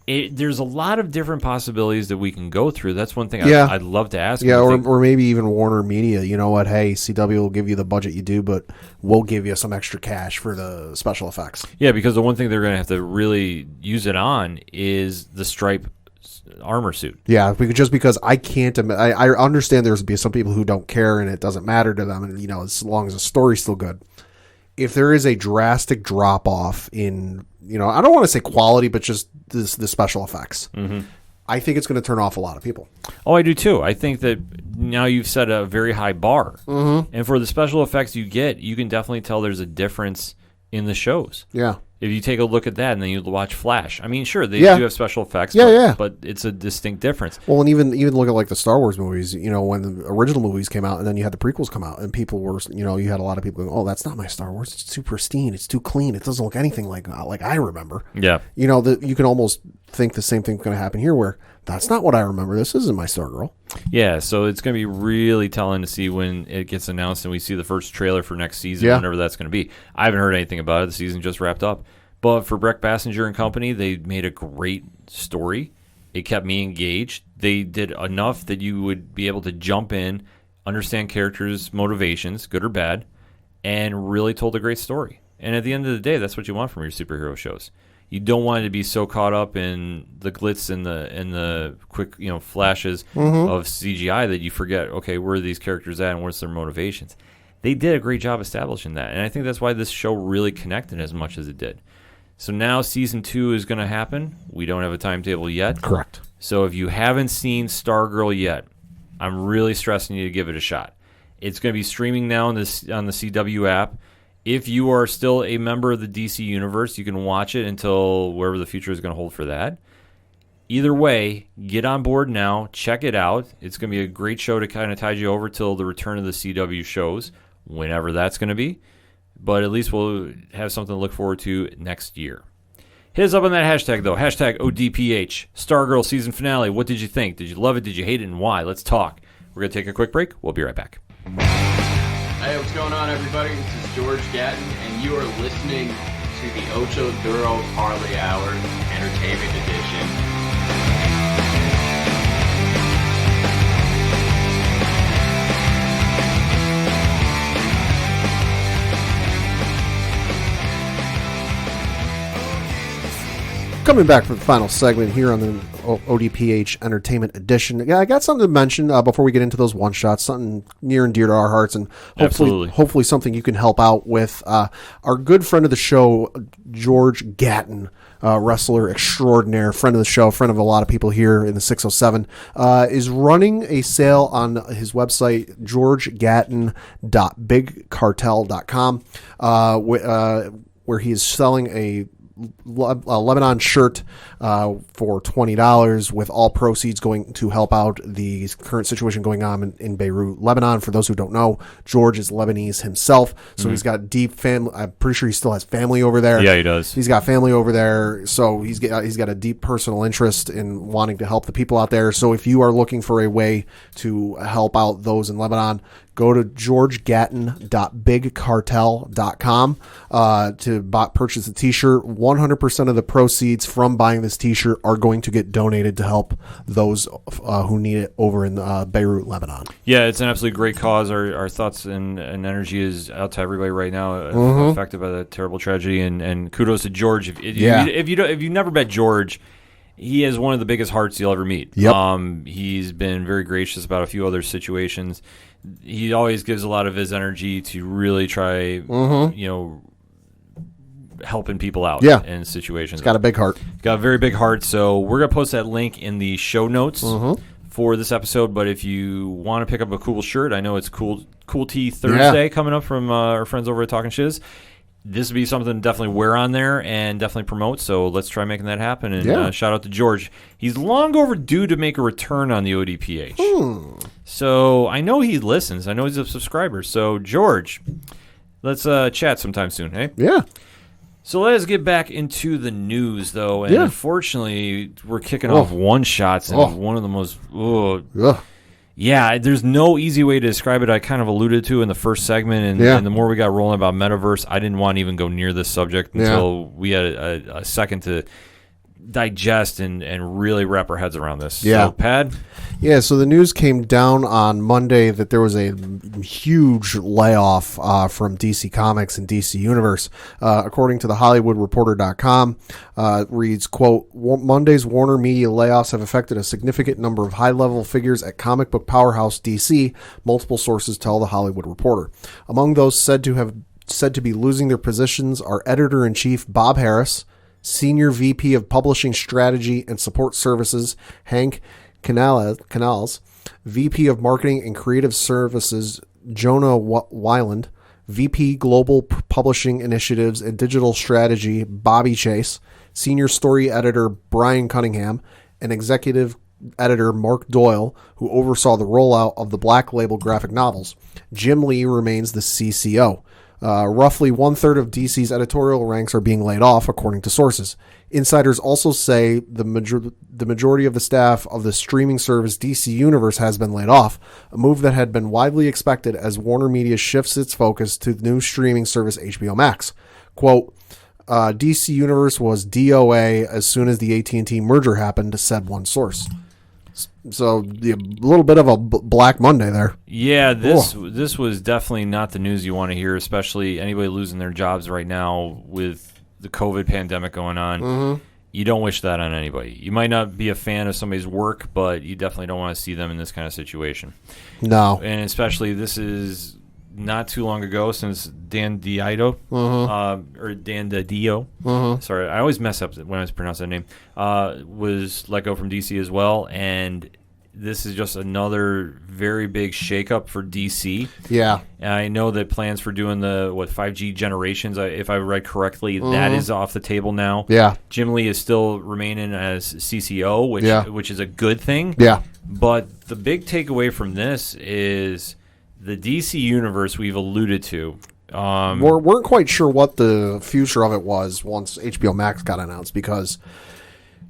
there's a lot of different possibilities that we can go through. That's one thing I'd love to ask. Yeah, or maybe even Warner Media. You know what? Hey, CW will give you the budget you do, but we'll give you some extra cash for the special effects. Yeah, because the one thing they're going to have to really use it on is the stripe armor suit. Yeah, because I can't. I understand there's be some people who don't care and it doesn't matter to them, and as long as the story's still good. If there is a drastic drop off in, I don't want to say quality, but just the special effects, I think it's going to turn off a lot of people. Oh, I do too. I think that now you've set a very high bar, and for the special effects you get, you can definitely tell there's a difference in the shows. Yeah. If you take a look at that and then you watch Flash, I mean, sure, they Yeah. do have special effects, Yeah, but it's a distinct difference. Well, and even look at like the Star Wars movies, when the original movies came out and then you had the prequels come out and people were, you had a lot of people going, oh, that's not my Star Wars. It's too pristine. It's too clean. It doesn't look anything like I remember. Yeah. You can almost think the same thing's going to happen here where that's not what I remember. This isn't my Stargirl. Yeah, so it's going to be really telling to see when it gets announced and we see the first trailer for next season, whenever that's going to be. I haven't heard anything about it. The season just wrapped up. But for Breck Bassinger and company, they made a great story. It kept me engaged. They did enough that you would be able to jump in, understand characters' motivations, good or bad, and really told a great story. And at the end of the day, that's what you want from your superhero shows. You don't want it to be so caught up in the glitz and the quick flashes of CGI that you forget, okay, where are these characters at and what's their motivations. They did a great job establishing that, and I think that's why this show really connected as much as it did. So now season 2 is going to happen. We don't have a timetable yet. Correct. So if you haven't seen Stargirl yet, I'm really stressing you to give it a shot. It's going to be streaming now on the CW app. If you are still a member of the DC universe, you can watch it until wherever the future is going to hold for that. Either way, get on board now. Check it out. It's going to be a great show to kind of tide you over till the return of the CW shows, whenever that's going to be. But at least we'll have something to look forward to next year. Hit us up on that hashtag, though. Hashtag ODPH. Stargirl season finale. What did you think? Did you love it? Did you hate it? And why? Let's talk. We're going to take a quick break. We'll be right back. Hey, what's going on, everybody? This is George Gatton, and you are listening to the Ocho Duro Parlay Hour Entertainment Edition. Coming back for the final segment here on the ODPH Entertainment Edition. Yeah, I got something to mention before we get into those one-shots, something near and dear to our hearts, and hopefully something you can help out with. Our good friend of the show, George Gatton, wrestler extraordinaire, friend of the show, friend of a lot of people here in the 607, is running a sale on his website, georgegatton.bigcartel.com, where he is selling a Lebanon shirt for $20, with all proceeds going to help out the current situation going on in Beirut, Lebanon. For those who don't know, George is Lebanese himself, so he's got deep family. I'm pretty sure he still has family over there. Yeah, he does. He's got family over there, so he's got a deep personal interest in wanting to help the people out there. So if you are looking for a way to help out those in Lebanon, go to georgegatton.bigcartel.com to purchase a t-shirt. 100% of the proceeds from buying this t-shirt are going to get donated to help those who need it over in Beirut, Lebanon. Yeah, it's an absolutely great cause. Our thoughts and energy is out to everybody right now affected by that terrible tragedy. And kudos to George. If you've never met George, he has one of the biggest hearts you'll ever meet. Yep. He's been very gracious about a few other situations. He always gives a lot of his energy to really try, helping people out in situations. He's got a big heart. Got a very big heart. So we're going to post that link in the show notes for this episode. But if you want to pick up a cool shirt, I know it's Cool Tea Thursday coming up from our friends over at Talkin Shiz. This would be something to definitely wear on there and definitely promote. So let's try making that happen. And shout out to George. He's long overdue to make a return on the ODPH. So I know he listens. I know he's a subscriber. So George, let's chat sometime soon, hey? Yeah. So let us get back into the news, though. And unfortunately, we're kicking off one-shots. And one of the most... Yeah, there's no easy way to describe it. I kind of alluded to in the first segment, and the more we got rolling about Metaverse, I didn't want to even go near this subject until we had a second to digest and really wrap our heads around this. Yeah. So, Pad? Yeah, so the news came down on Monday that there was a huge layoff from DC Comics and DC Universe. According to the HollywoodReporter.com, reads, quote, Monday's Warner Media layoffs have affected a significant number of high-level figures at comic book powerhouse DC, multiple sources tell the Hollywood Reporter. Among those said to be losing their positions are Editor-in-Chief Bob Harris, Senior VP of Publishing Strategy and Support Services Hank Canals, VP of Marketing and Creative Services Jonah Weiland, VP Global Publishing Initiatives and Digital Strategy Bobby Chase, Senior Story Editor Brian Cunningham, and Executive Editor Mark Doyle, who oversaw the rollout of the Black Label graphic novels. Jim Lee remains the CCO. Roughly 1/3 of DC's editorial ranks are being laid off, according to sources. Insiders also say the majority of the staff of the streaming service DC Universe has been laid off, a move that had been widely expected as Warner Media shifts its focus to the new streaming service HBO Max. Quote, DC Universe was DOA as soon as the AT&T merger happened, said one source. So a little bit of a Black Monday there. Yeah, this was definitely not the news you want to hear, especially anybody losing their jobs right now with the COVID pandemic going on. Mm-hmm. You don't wish that on anybody. You might not be a fan of somebody's work, but you definitely don't want to see them in this kind of situation. No. And especially this is not too long ago since Dan DiDio, or Dan DiDio, sorry, I always mess up when I pronounce that name, was let go from DC as well, and this is just another very big shakeup for DC. Yeah. And I know that plans for doing the 5G generations, if I read correctly, that is off the table now. Yeah. Jim Lee is still remaining as CCO, which is a good thing. Yeah. But the big takeaway from this is the DC universe we've alluded to. We're quite sure what the future of it was once HBO Max got announced, because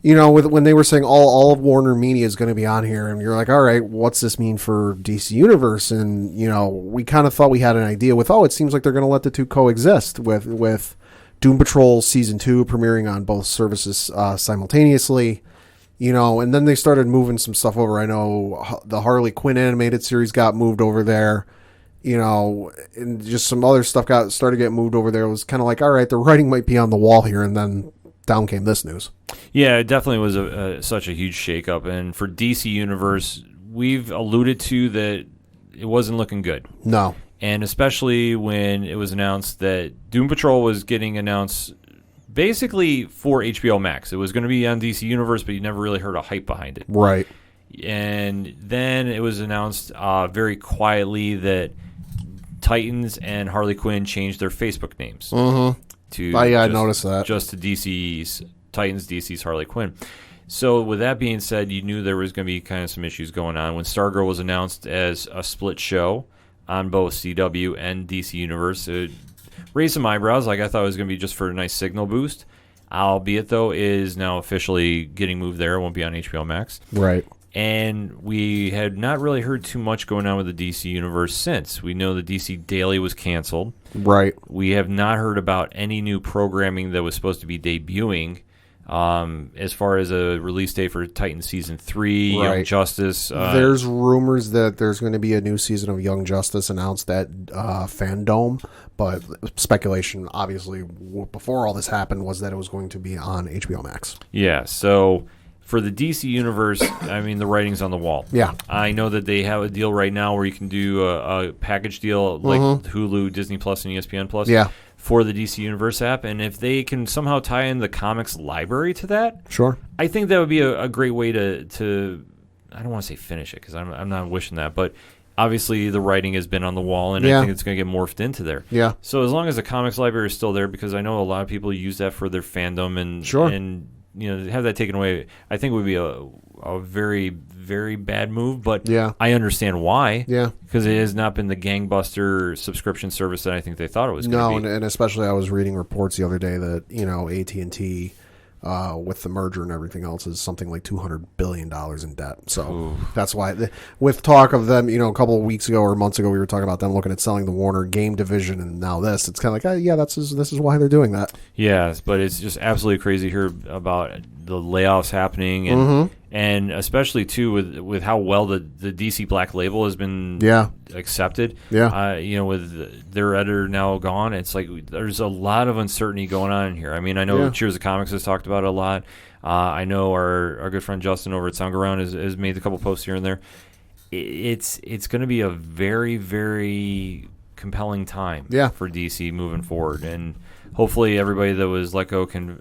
when they were saying all of Warner Media is going to be on here, and you're like, all right, what's this mean for DC Universe? And, we kind of thought we had an idea with, it seems like they're going to let the two coexist with Doom Patrol Season 2 premiering on both services simultaneously, and then they started moving some stuff over. I know the Harley Quinn animated series got moved over there, and just some other stuff started getting moved over there. It was kind of like, all right, the writing might be on the wall here, and then down came this news. Yeah, it definitely was such a huge shakeup. And for DC Universe, we've alluded to that it wasn't looking good. No. And especially when it was announced that Doom Patrol was getting announced basically for HBO Max. It was going to be on DC Universe, but you never really heard a hype behind it. Right. And then it was announced very quietly that Titans and Harley Quinn changed their Facebook names. Mm-hmm. I noticed that. Just to DC's Titans, DC's Harley Quinn. So with that being said, you knew there was going to be kind of some issues going on. When Stargirl was announced as a split show on both CW and DC Universe, it raised some eyebrows. I thought it was going to be just for a nice signal boost. Albeit, though, is now officially getting moved there. It won't be on HBO Max. Right. And we had not really heard too much going on with the DC Universe since. We know the DC Daily was canceled. Right. We have not heard about any new programming that was supposed to be debuting. As far as a release date for Titan Season 3, right. Young Justice. There's rumors that there's going to be a new season of Young Justice announced at Fandom, but speculation, obviously, before all this happened, was that it was going to be on HBO Max. Yeah, so for the DC Universe, the writing's on the wall. Yeah. I know that they have a deal right now where you can do a package deal like Hulu, Disney Plus, and ESPN Plus. Yeah. For the DC Universe app, and if they can somehow tie in the comics library to that, sure, I think that would be a great way to I don't want to say finish it because I'm not wishing that, but obviously the writing has been on the wall, and I think it's going to get morphed into there. Yeah. So as long as the comics library is still there, because I know a lot of people use that for their fandom, and and have that taken away, I think would be a very, very bad move, but I understand why. Yeah. Because it has not been the gangbuster subscription service that I think they thought it was going to be. No, and especially I was reading reports the other day that, AT&T, with the merger and everything else, is something like $200 billion in debt. So that's why, with talk of them, a couple of weeks ago or months ago, we were talking about them looking at selling the Warner game division, and now this. It's kind of like, this is why they're doing that. Yes, but it's just absolutely crazy to hear about the layoffs happening, and especially too with how well the DC Black Label has been accepted. Yeah. With their editor now gone, it's like there's a lot of uncertainty going on in here. I know Cheers of Comics has talked about it a lot. I know our good friend Justin over at Soundaround has made a couple posts here and there. It's going to be a very, very compelling time for DC moving forward, and hopefully everybody that was let go can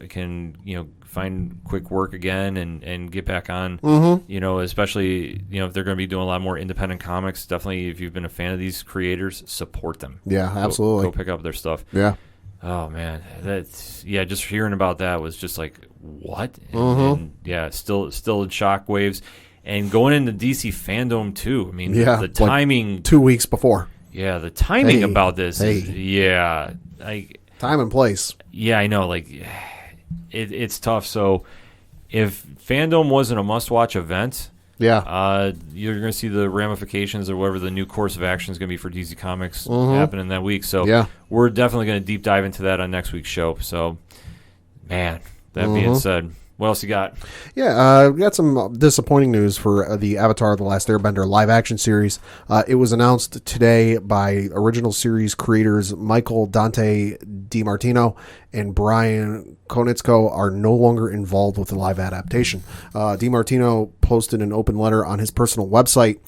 find quick work again and get back on. Especially if they're going to be doing a lot more independent comics. Definitely, if you've been a fan of these creators, support them. Yeah, absolutely. Go pick up their stuff. Yeah. Oh man, just hearing about that was just like, what? And still in shock waves. And going into DC fandom too. I mean, the timing, like 2 weeks before. Yeah, the timing about this is time and place. Yeah, I know. Like, it's tough. So, if fandom wasn't a must-watch event, you're going to see the ramifications or whatever the new course of action is going to be for DC Comics happening that week. So, we're definitely going to deep dive into that on next week's show. So, man, that being said, what else you got? Yeah, we got some disappointing news for the Avatar: The Last Airbender live-action series. It was announced today by original series creators Michael Dante DiMartino and Brian Konietzko are no longer involved with the live adaptation. DiMartino posted an open letter on his personal website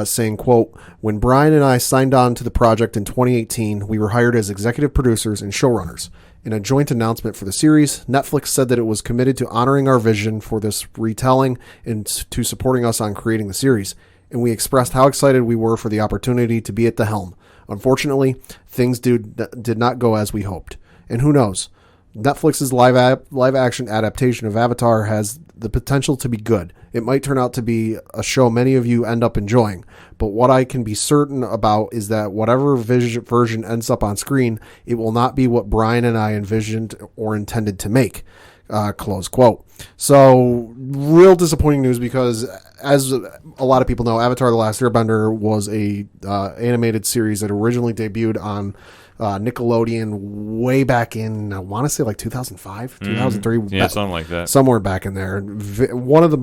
saying, quote, "When Brian and I signed on to the project in 2018, we were hired as executive producers and showrunners. In a joint announcement for the series, Netflix said that it was committed to honoring our vision for this retelling and to supporting us on creating the series, and we expressed how excited we were for the opportunity to be at the helm. Unfortunately, things did not go as we hoped. And who knows? Netflix's live-action adaptation of Avatar has the potential to be good. It might turn out to be a show many of you end up enjoying, but what I can be certain about is that whatever version ends up on screen, it will not be what Brian and I envisioned or intended to make." Close quote. So, real disappointing news because, as a lot of people know, Avatar: The Last Airbender was a animated series that originally debuted on Nickelodeon way back in, I want to say like 2005, 2003. Yeah, something like that. Somewhere back in there. One of the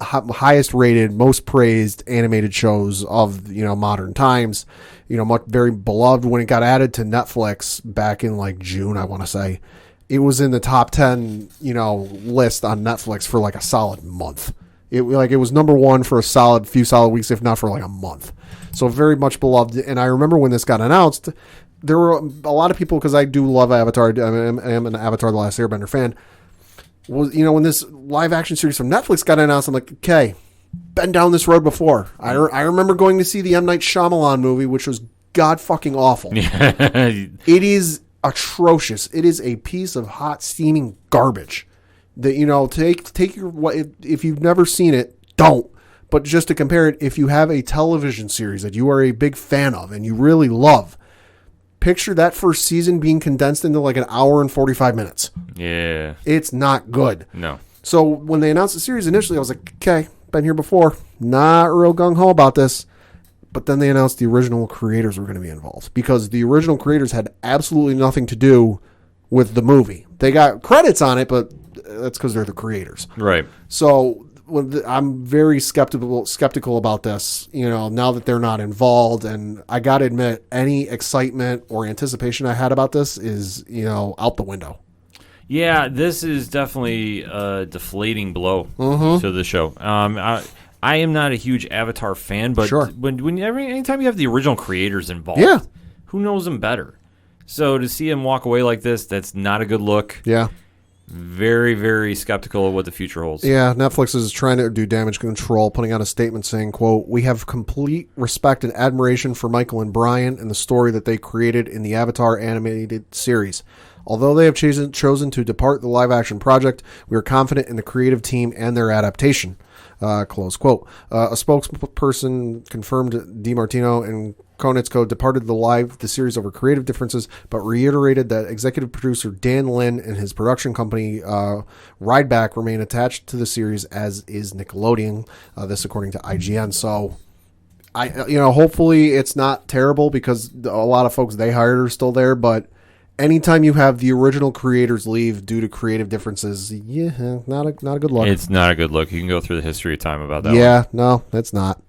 highest rated, most praised animated shows of, modern times. Very beloved. When it got added to Netflix back in like June, I want to say, it was in the top 10, list on Netflix for like a solid month. It was number one for a few solid weeks, if not for like a month. So very much beloved. And I remember when this got announced, there were a lot of people, because I do love Avatar. I am an Avatar: The Last Airbender fan. When this live action series from Netflix got announced, I'm like, okay, been down this road before. I remember going to see the M. Night Shyamalan movie, which was god fucking awful. It is atrocious. It is a piece of hot steaming garbage. That take your if you've never seen it, don't. But just to compare it, if you have a television series that you are a big fan of and you really love, picture that first season being condensed into like an hour and 45 minutes. Yeah. It's not good. No. So when they announced the series initially, I was like, okay, been here before. Not real gung-ho about this. But then they announced the original creators were going to be involved because the original creators had absolutely nothing to do with the movie. They got credits on it, but that's because they're the creators. Right. So I'm very skeptical about this, now that they're not involved. And I got to admit, any excitement or anticipation I had about this is, out the window. Yeah, this is definitely a deflating blow to the show. I am not a huge Avatar fan, but sure. Anytime you have the original creators involved, who knows them better? So to see him walk away like this, that's not a good look. Yeah. Very, very skeptical of what the future holds. Yeah, Netflix is trying to do damage control, putting out a statement saying, quote, "We have complete respect and admiration for Michael and Brian and the story that they created in the Avatar animated series. Although they have chosen to depart the live-action project, we are confident in the creative team and their adaptation." Close quote. A spokesperson confirmed DiMartino and Konietzko departed the series over creative differences, but reiterated that executive producer Dan Lin and his production company Rideback remain attached to the series, as is Nickelodeon. This according to IGN. So, hopefully it's not terrible because a lot of folks they hired are still there, but anytime you have the original creators leave due to creative differences, not a good look. It's not a good look. You can go through the history of time about that. Yeah, no, it's not.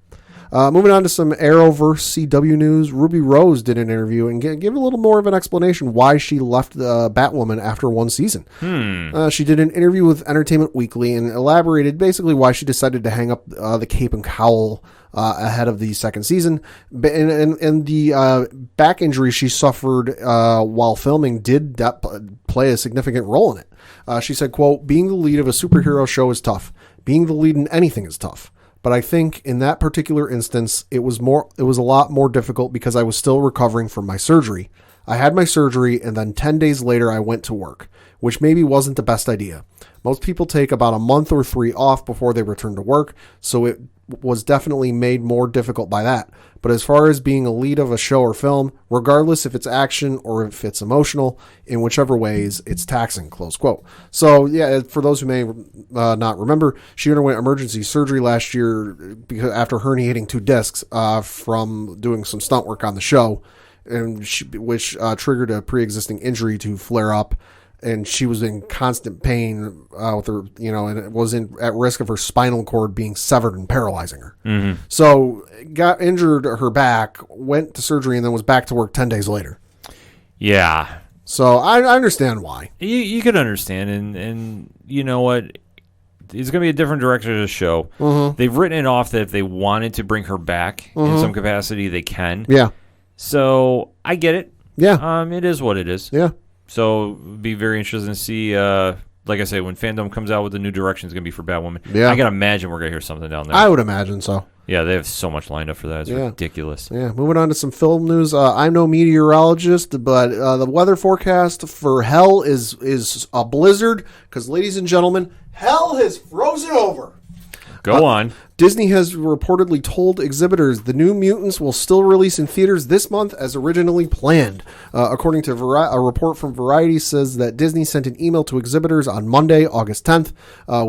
Moving on to some Arrowverse CW news. Ruby Rose did an interview and gave a little more of an explanation why she left Batwoman after one season. She did an interview with Entertainment Weekly and elaborated basically why she decided to hang up the cape and cowl ahead of the second season. And the back injury she suffered while filming did play a significant role in it. She said, quote, "Being the lead of a superhero show is tough. Being the lead in anything is tough. But I think in that particular instance, it was a lot more difficult because I was still recovering from my surgery. I had my surgery, and then 10 days later, I went to work, which maybe wasn't the best idea. Most people take about a month or 3 off before they return to work, so it was definitely made more difficult by that. But as far as being a lead of a show or film, regardless if it's action or if it's emotional, in whichever ways, it's taxing," close quote. So, yeah, for those who may not remember, she underwent emergency surgery last year because after herniating 2 discs from doing some stunt work on the show, and which triggered a pre-existing injury to flare up. And she was in constant pain with her, and it was at risk of her spinal cord being severed and paralyzing her. Mm-hmm. So got injured her back, went to surgery, and then was back to work 10 days later. Yeah. So I understand why. You could understand, and you know what? It's going to be a different director of the show. Mm-hmm. They've written it off that if they wanted to bring her back in some capacity, they can. Yeah. So I get it. Yeah. It is what it is. Yeah. So be very interesting to see, like I say, when fandom comes out with the new direction, it's going to be for Batwoman. Yeah. I can imagine we're going to hear something down there. I would imagine so. Yeah, they have so much lined up for that. It's ridiculous. Yeah, moving on to some film news. I'm no meteorologist, but the weather forecast for hell is a blizzard because, ladies and gentlemen, hell has frozen over. Go on. Disney has reportedly told exhibitors the New Mutants will still release in theaters this month as originally planned. According to a report from Variety says that Disney sent an email to exhibitors on Monday, August 10th,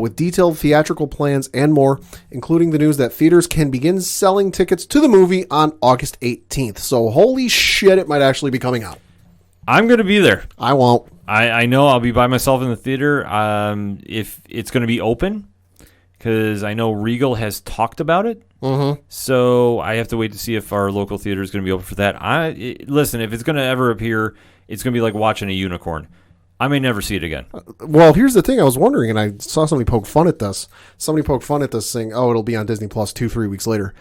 with detailed theatrical plans and more, including the news that theaters can begin selling tickets to the movie on August 18th. So holy shit, it might actually be coming out. I'm going to be there. I won't. I know I'll be by myself in the theater. If it's going to be open, because I know Regal has talked about it. Mm-hmm. So I have to wait to see if our local theater is going to be open for that. Listen, if it's going to ever appear, it's going to be like watching a unicorn. I may never see it again. Well, here's the thing. I was wondering, and I saw somebody poke fun at this. Somebody poked fun at this saying, oh, it'll be on Disney Plus 2-3 weeks later.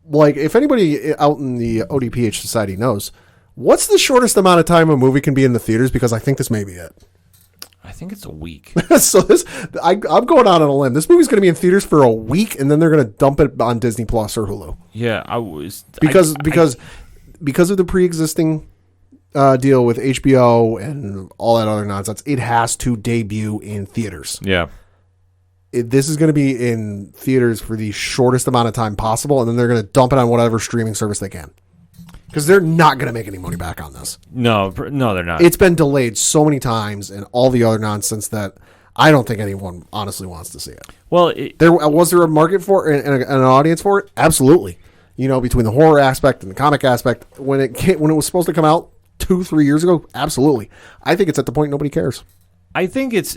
Like, if anybody out in the ODPH society knows, what's the shortest amount of time a movie can be in the theaters? Because I think this may be it. I think it's a week. So I'm going out on a limb. This movie's going to be in theaters for a week, and then they're going to dump it on Disney Plus or Hulu. Yeah, because of the pre-existing deal with HBO and all that other nonsense. It has to debut in theaters. Yeah, this is going to be in theaters for the shortest amount of time possible, and then they're going to dump it on whatever streaming service they can. Because they're not going to make any money back on this. No, they're not. It's been delayed so many times and all the other nonsense that I don't think anyone honestly wants to see it. Well, was there a market for it and an audience for it? Absolutely. Between the horror aspect and the comic aspect, when it was supposed to come out 2-3 years ago, absolutely. I think it's at the point nobody cares. I think it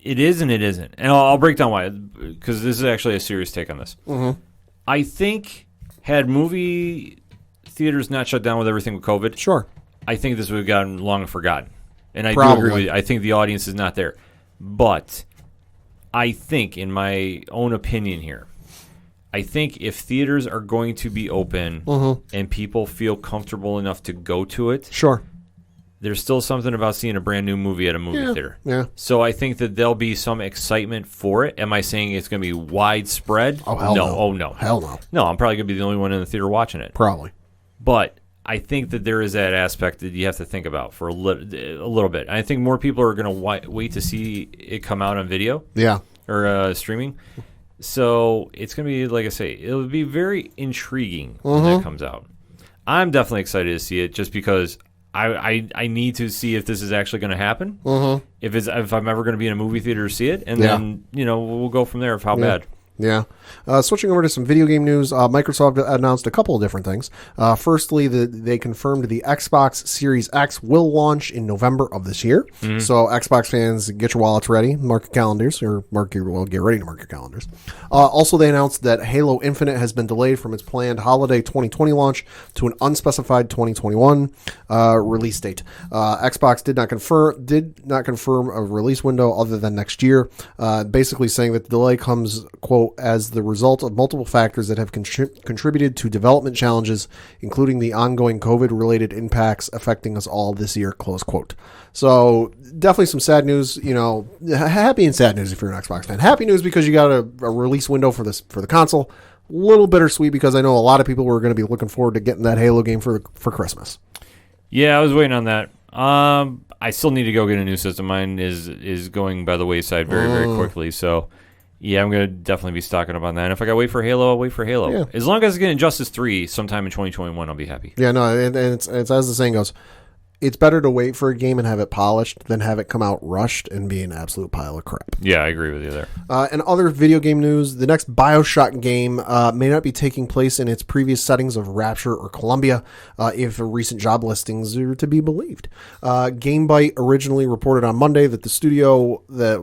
is and it isn't, and I'll break down why, because this is actually a serious take on this. Mm-hmm. I think had movie theaters not shut down with everything with COVID, sure, I think this would have gotten long forgotten. And I Probably. do agree with you. I think the audience is not there. But I think, in my own opinion here, I think if theaters are going to be open and people feel comfortable enough to go to it, sure, there's still something about seeing a brand new movie at a movie theater. Yeah. So I think that there'll be some excitement for it. Am I saying it's going to be widespread? Oh, hell no. Oh, no. Hell no. No, I'm probably going to be the only one in the theater watching it. Probably. But I think that there is that aspect that you have to think about for a little bit. I think more people are going to wait to see it come out on video. Yeah. Or streaming. So it's going to be, like I say, it'll be very intriguing when that comes out. I'm definitely excited to see it just because I need to see if this is actually going to happen. Mm-hmm. If I'm ever going to be in a movie theater to see it, and then we'll go from there of how bad. Yeah. Switching over to some video game news, Microsoft announced a couple of different things. Firstly, they confirmed the Xbox Series X will launch in November of this year. So Xbox fans, get your wallets ready, mark your calendars, or get ready to mark your calendars. Also, they announced that Halo Infinite has been delayed from its planned holiday 2020 launch to an unspecified 2021 release date. Xbox did not confirm a release window other than next year, basically saying that the delay comes, quote, as the result of multiple factors that have contributed to development challenges, including the ongoing COVID-related impacts affecting us all this year, close quote. So definitely some sad news, happy and sad news if you're an Xbox fan. Happy news because you got a release window for the console. A little bittersweet because I know a lot of people were going to be looking forward to getting that Halo game for Christmas. Yeah, I was waiting on that. I still need to go get a new system. Mine is going by the wayside very, very quickly, so... Yeah, I'm going to definitely be stocking up on that. And if I got to wait for Halo, I'll wait for Halo. Yeah. As long as I get Injustice 3 sometime in 2021, I'll be happy. Yeah, no, and it's as the saying goes, it's better to wait for a game and have it polished than have it come out rushed and be an absolute pile of crap. Yeah, I agree with you there. And other video game news, the next BioShock game may not be taking place in its previous settings of Rapture or Columbia, if recent job listings are to be believed. GameBite originally reported on Monday that the studio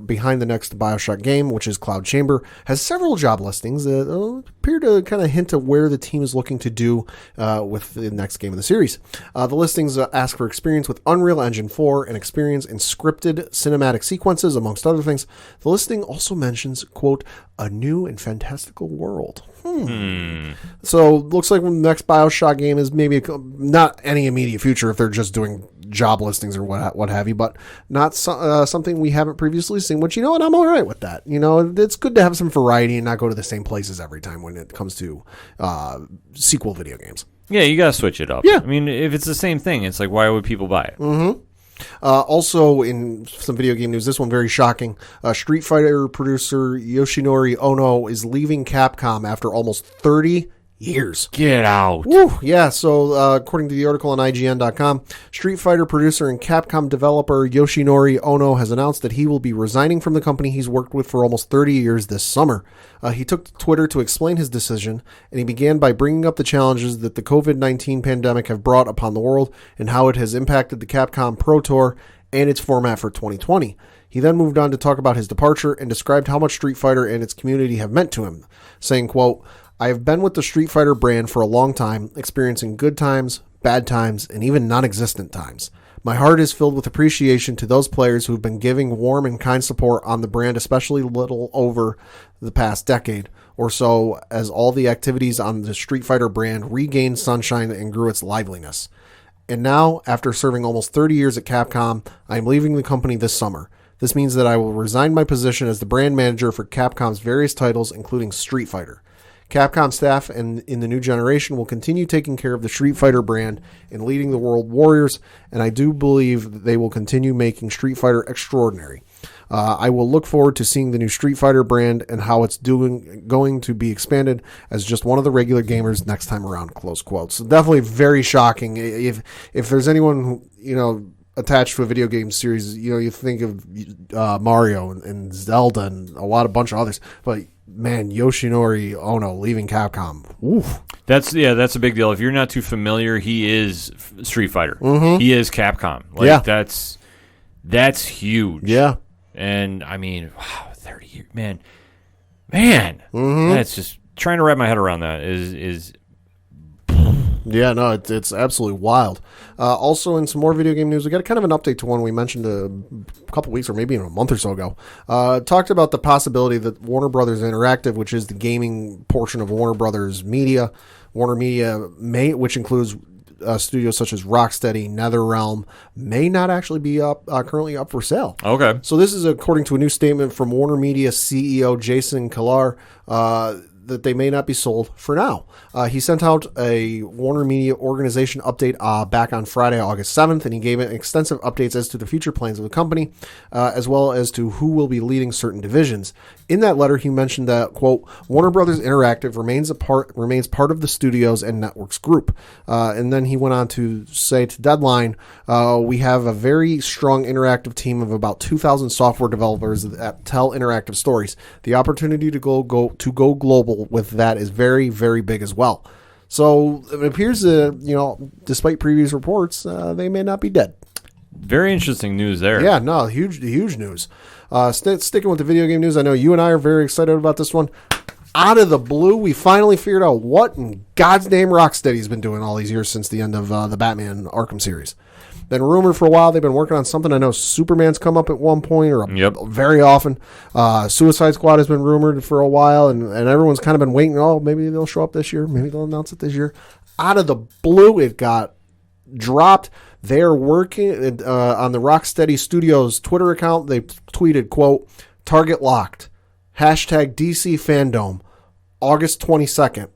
behind the next BioShock game, which is Cloud Chamber, has several job listings that appear to kind of hint at where the team is looking to do with the next game of the series. The listings ask for experience with Unreal Engine 4 and experience in scripted cinematic sequences, amongst other things. The listing also mentions, quote, a new and fantastical world. So looks like the next BioShock game is maybe not any immediate future if they're just doing job listings or what have you, but not something we haven't previously seen, which, I'm all right with that. It's good to have some variety and not go to the same places every time when it comes to sequel video games. Yeah, you gotta switch it up. Yeah. I mean, if it's the same thing, it's like, why would people buy it? Also, in some video game news, this one very shocking. Street Fighter producer Yoshinori Ono is leaving Capcom after almost 30 years. Get out. Woo, yeah, so according to the article on IGN.com, Street Fighter producer and Capcom developer Yoshinori Ono has announced that he will be resigning from the company he's worked with for almost 30 years this summer. He took to Twitter to explain his decision, and he began by bringing up the challenges that the COVID-19 pandemic have brought upon the world and how it has impacted the Capcom Pro Tour and its format for 2020. He then moved on to talk about his departure and described how much Street Fighter and its community have meant to him, saying, quote, I have been with the Street Fighter brand for a long time, experiencing good times, bad times, and even non-existent times. My heart is filled with appreciation to those players who have been giving warm and kind support on the brand, especially little over the past decade or so, as all the activities on the Street Fighter brand regained sunshine and grew its liveliness. And now, after serving almost 30 years at Capcom, I am leaving the company this summer. This means that I will resign my position as the brand manager for Capcom's various titles, including Street Fighter. Capcom staff and in the new generation will continue taking care of the Street Fighter brand and leading the World Warriors, and I do believe that they will continue making Street Fighter extraordinary. I will look forward to seeing the new Street Fighter brand and how it's going to be expanded as just one of the regular gamers next time around, close quotes. So definitely very shocking. If there's anyone who, attached to a video game series, you think of Mario and Zelda and a bunch of others, but man, Yoshinori Ono leaving Capcom. Oof. That's a big deal. If you're not too familiar, he is Street Fighter. He is Capcom. That's huge. Yeah. And I mean, wow, 30 years, man. That's just trying to wrap my head around that is Yeah, no, it's absolutely wild. Also, in some more video game news, we got kind of an update to one we mentioned a couple weeks or maybe even a month or so ago. Talked about the possibility that Warner Brothers Interactive, which is the gaming portion of Warner Brothers Media, which includes studios such as Rocksteady, NetherRealm, may not actually be currently up for sale. Okay. So this is according to a new statement from Warner Media CEO Jason Kilar. that they may not be sold for now. He sent out a Warner Media organization update back on Friday, August 7th, and he gave it extensive updates as to the future plans of the company, as well as to who will be leading certain divisions. In that letter, he mentioned that, quote, Warner Brothers Interactive remains part of the studios and networks group. And then he went on to say to Deadline, we have a very strong interactive team of about 2,000 software developers that tell interactive stories. The opportunity to go global with that is very, very big as well. So it appears that, despite previous reports, they may not be dead. Very interesting news there. Yeah, no, huge news. Sticking with the video game news, I know you and I are very excited about this one. Out of the blue, we finally figured out what in God's name Rocksteady's been doing all these years since the end of the Batman Arkham series. Been rumored for a while. They've been working on something. I know Superman's come up at one point or very often. Suicide Squad has been rumored for a while, and everyone's kind of been waiting. Oh, maybe they'll show up this year. Maybe they'll announce it this year. Out of the blue, it got dropped. They're working on the Rocksteady Studios Twitter account. They tweeted, quote, target locked, hashtag DC Fandom, August 22nd,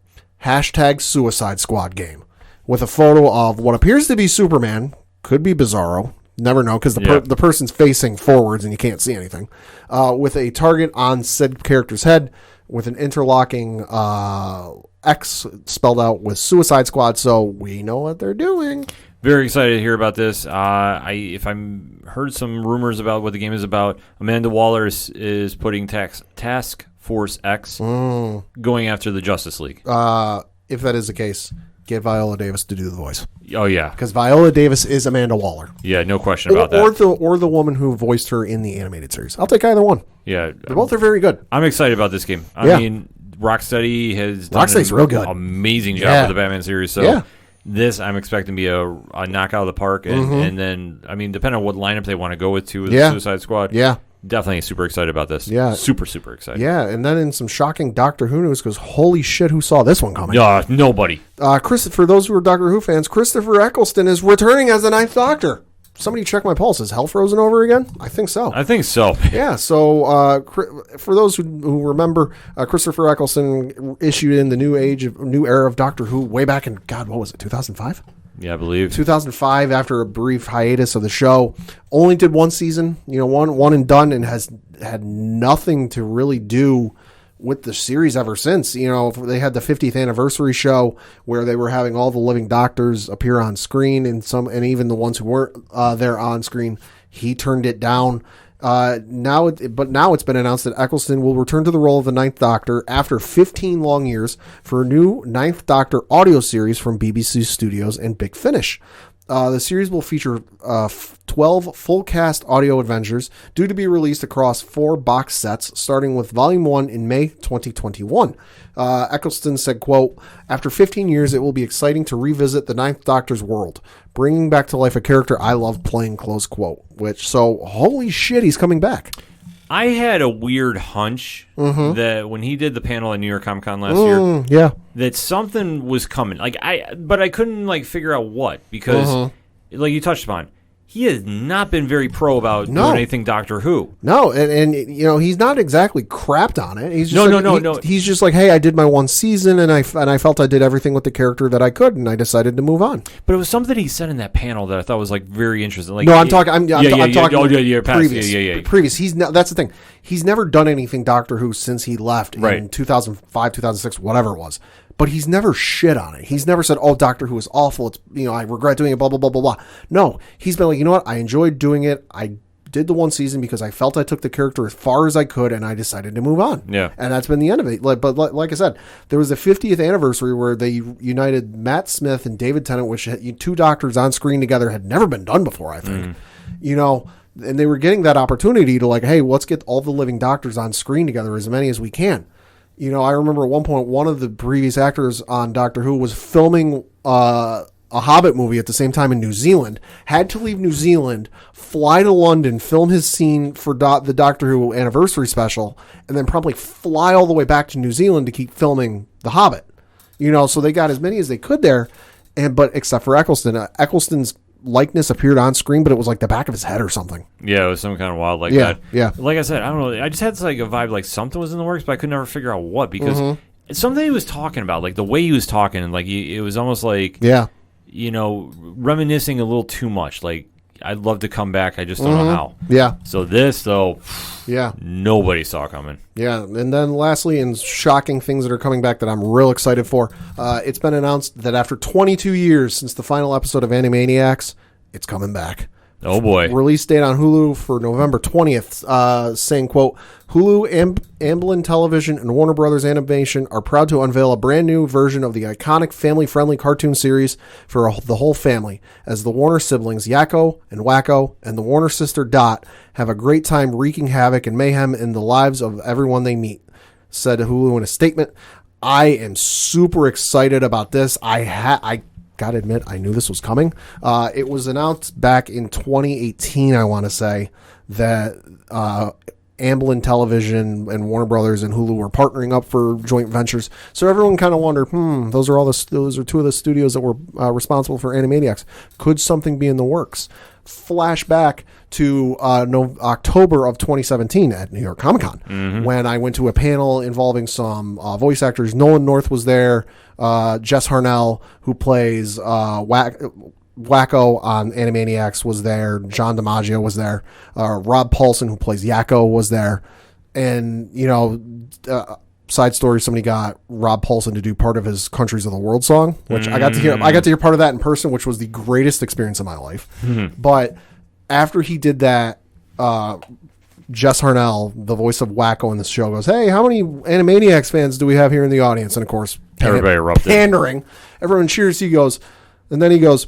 hashtag Suicide Squad game, with a photo of what appears to be Superman, could be Bizarro, never know, because the person's facing forwards and you can't see anything, with a target on said character's head, with an interlocking X spelled out with Suicide Squad, so we know what they're doing. Very excited to hear about this. If I'm heard some rumors about what the game is about, Amanda Waller is putting Task Force X going after the Justice League. If that is the case, get Viola Davis to do the voice. Oh yeah, because Viola Davis is Amanda Waller. Yeah, no question about that. Or the woman who voiced her in the animated series. I'll take either one. Yeah, they both are very good. I'm excited about this game. I mean, Rocksteady has done real good. Amazing job with the Batman series. So this I'm expecting to be a knockout of the park, and then I mean, depending on what lineup they want to go with too with the Suicide Squad. Yeah. Definitely super excited about this. Yeah. Super excited. Yeah, and then in some shocking Doctor Who news, because holy shit, who saw this one coming? Nobody. For those who are Doctor Who fans, Christopher Eccleston is returning as the Ninth Doctor. Somebody check my pulse. Is hell frozen over again? I think so. Yeah, so for those who remember, Christopher Eccleston issued in the new era of Doctor Who way back in, God, what was it, 2005? Yeah, I believe 2005. After a brief hiatus of the show, only did one season, one and done, and has had nothing to really do with the series ever since. They had the 50th anniversary show where they were having all the living doctors appear on screen, and even the ones who weren't there on screen. He turned it down. Now it's been announced that Eccleston will return to the role of the Ninth Doctor after 15 long years for a new Ninth Doctor audio series from BBC Studios and Big Finish. The series will feature 12 full cast audio adventures due to be released across 4 box sets, starting with Volume 1 in May 2021. Eccleston said, quote, after 15 years, it will be exciting to revisit the Ninth Doctor's world, bringing back to life a character I love playing, close quote. Holy shit, he's coming back. I had a weird hunch that when he did the panel at New York Comic Con last year, that something was coming. But I couldn't figure out what, because like you touched upon, he has not been very pro about doing anything Doctor Who. No, and he's not exactly crapped on it. He's just no. He's just like, hey, I did my one season, and I felt I did everything with the character that I could, and I decided to move on. But it was something he said in that panel that I thought was very interesting. I'm talking previous. Previous. That's the thing. He's never done anything Doctor Who since he left in 2005, 2006, whatever it was. But he's never shit on it. He's never said, oh, Doctor Who is awful. It's, I regret doing it, blah, blah, blah, blah, blah. No, he's been like, you know what? I enjoyed doing it. I did the one season because I felt I took the character as far as I could, and I decided to move on. Yeah. And that's been the end of it. But like I said, there was the 50th anniversary where they united Matt Smith and David Tennant, which 2 doctors on screen together had never been done before, I think. And they were getting that opportunity to hey, let's get all the living doctors on screen together, as many as we can. I remember at one point, one of the previous actors on Doctor Who was filming a Hobbit movie at the same time in New Zealand, had to leave New Zealand, fly to London, film his scene for the Doctor Who anniversary special, and then probably fly all the way back to New Zealand to keep filming The Hobbit. So they got as many as they could there, but except for Eccleston. Eccleston's likeness appeared on screen, but it was the back of his head or something. Yeah, it was some kind of wild that. Yeah. Like I said, I don't know. I just had a vibe something was in the works, but I could never figure out what, because something he was talking about, like the way he was talking, and like it was almost like, Yeah. Reminiscing a little too much. Like, I'd love to come back, I just don't know how. Yeah. So this, though, Yeah. nobody saw coming. Yeah, and then lastly, in shocking things that are coming back that I'm real excited for, it's been announced that after 22 years since the final episode of Animaniacs, it's coming back. Oh, boy. Release date on Hulu for November 20th, saying, quote, Hulu, Amblin Television, and Warner Brothers Animation are proud to unveil a brand new version of the iconic family-friendly cartoon series for the whole family, as the Warner siblings, Yakko and Wacko, and the Warner sister, Dot, have a great time wreaking havoc and mayhem in the lives of everyone they meet, said Hulu in a statement. I am super excited about this. I gotta admit, I knew this was coming. It was announced back in 2018, I want to say, that Amblin Television and Warner Brothers and Hulu were partnering up for joint ventures. So everyone kind of wondered, those are two of the studios that were responsible for Animaniacs. Could something be in the works? Flashback to October of 2017 at New York Comic Con, when I went to a panel involving some voice actors. Nolan North was there. Jess Harnell, who plays Wacko on Animaniacs, was there. John DiMaggio was there. Rob Paulson, who plays Yakko, was there. And, side story, somebody got Rob Paulson to do part of his Countries of the World song, which I got to hear. I got to hear part of that in person, which was the greatest experience of my life. But after he did that, Jess Harnell, the voice of Wacko in this show, goes, "Hey, how many Animaniacs fans do we have here in the audience?" And of course, everybody erupted. Pandering. Everyone cheers. He goes, and then he goes,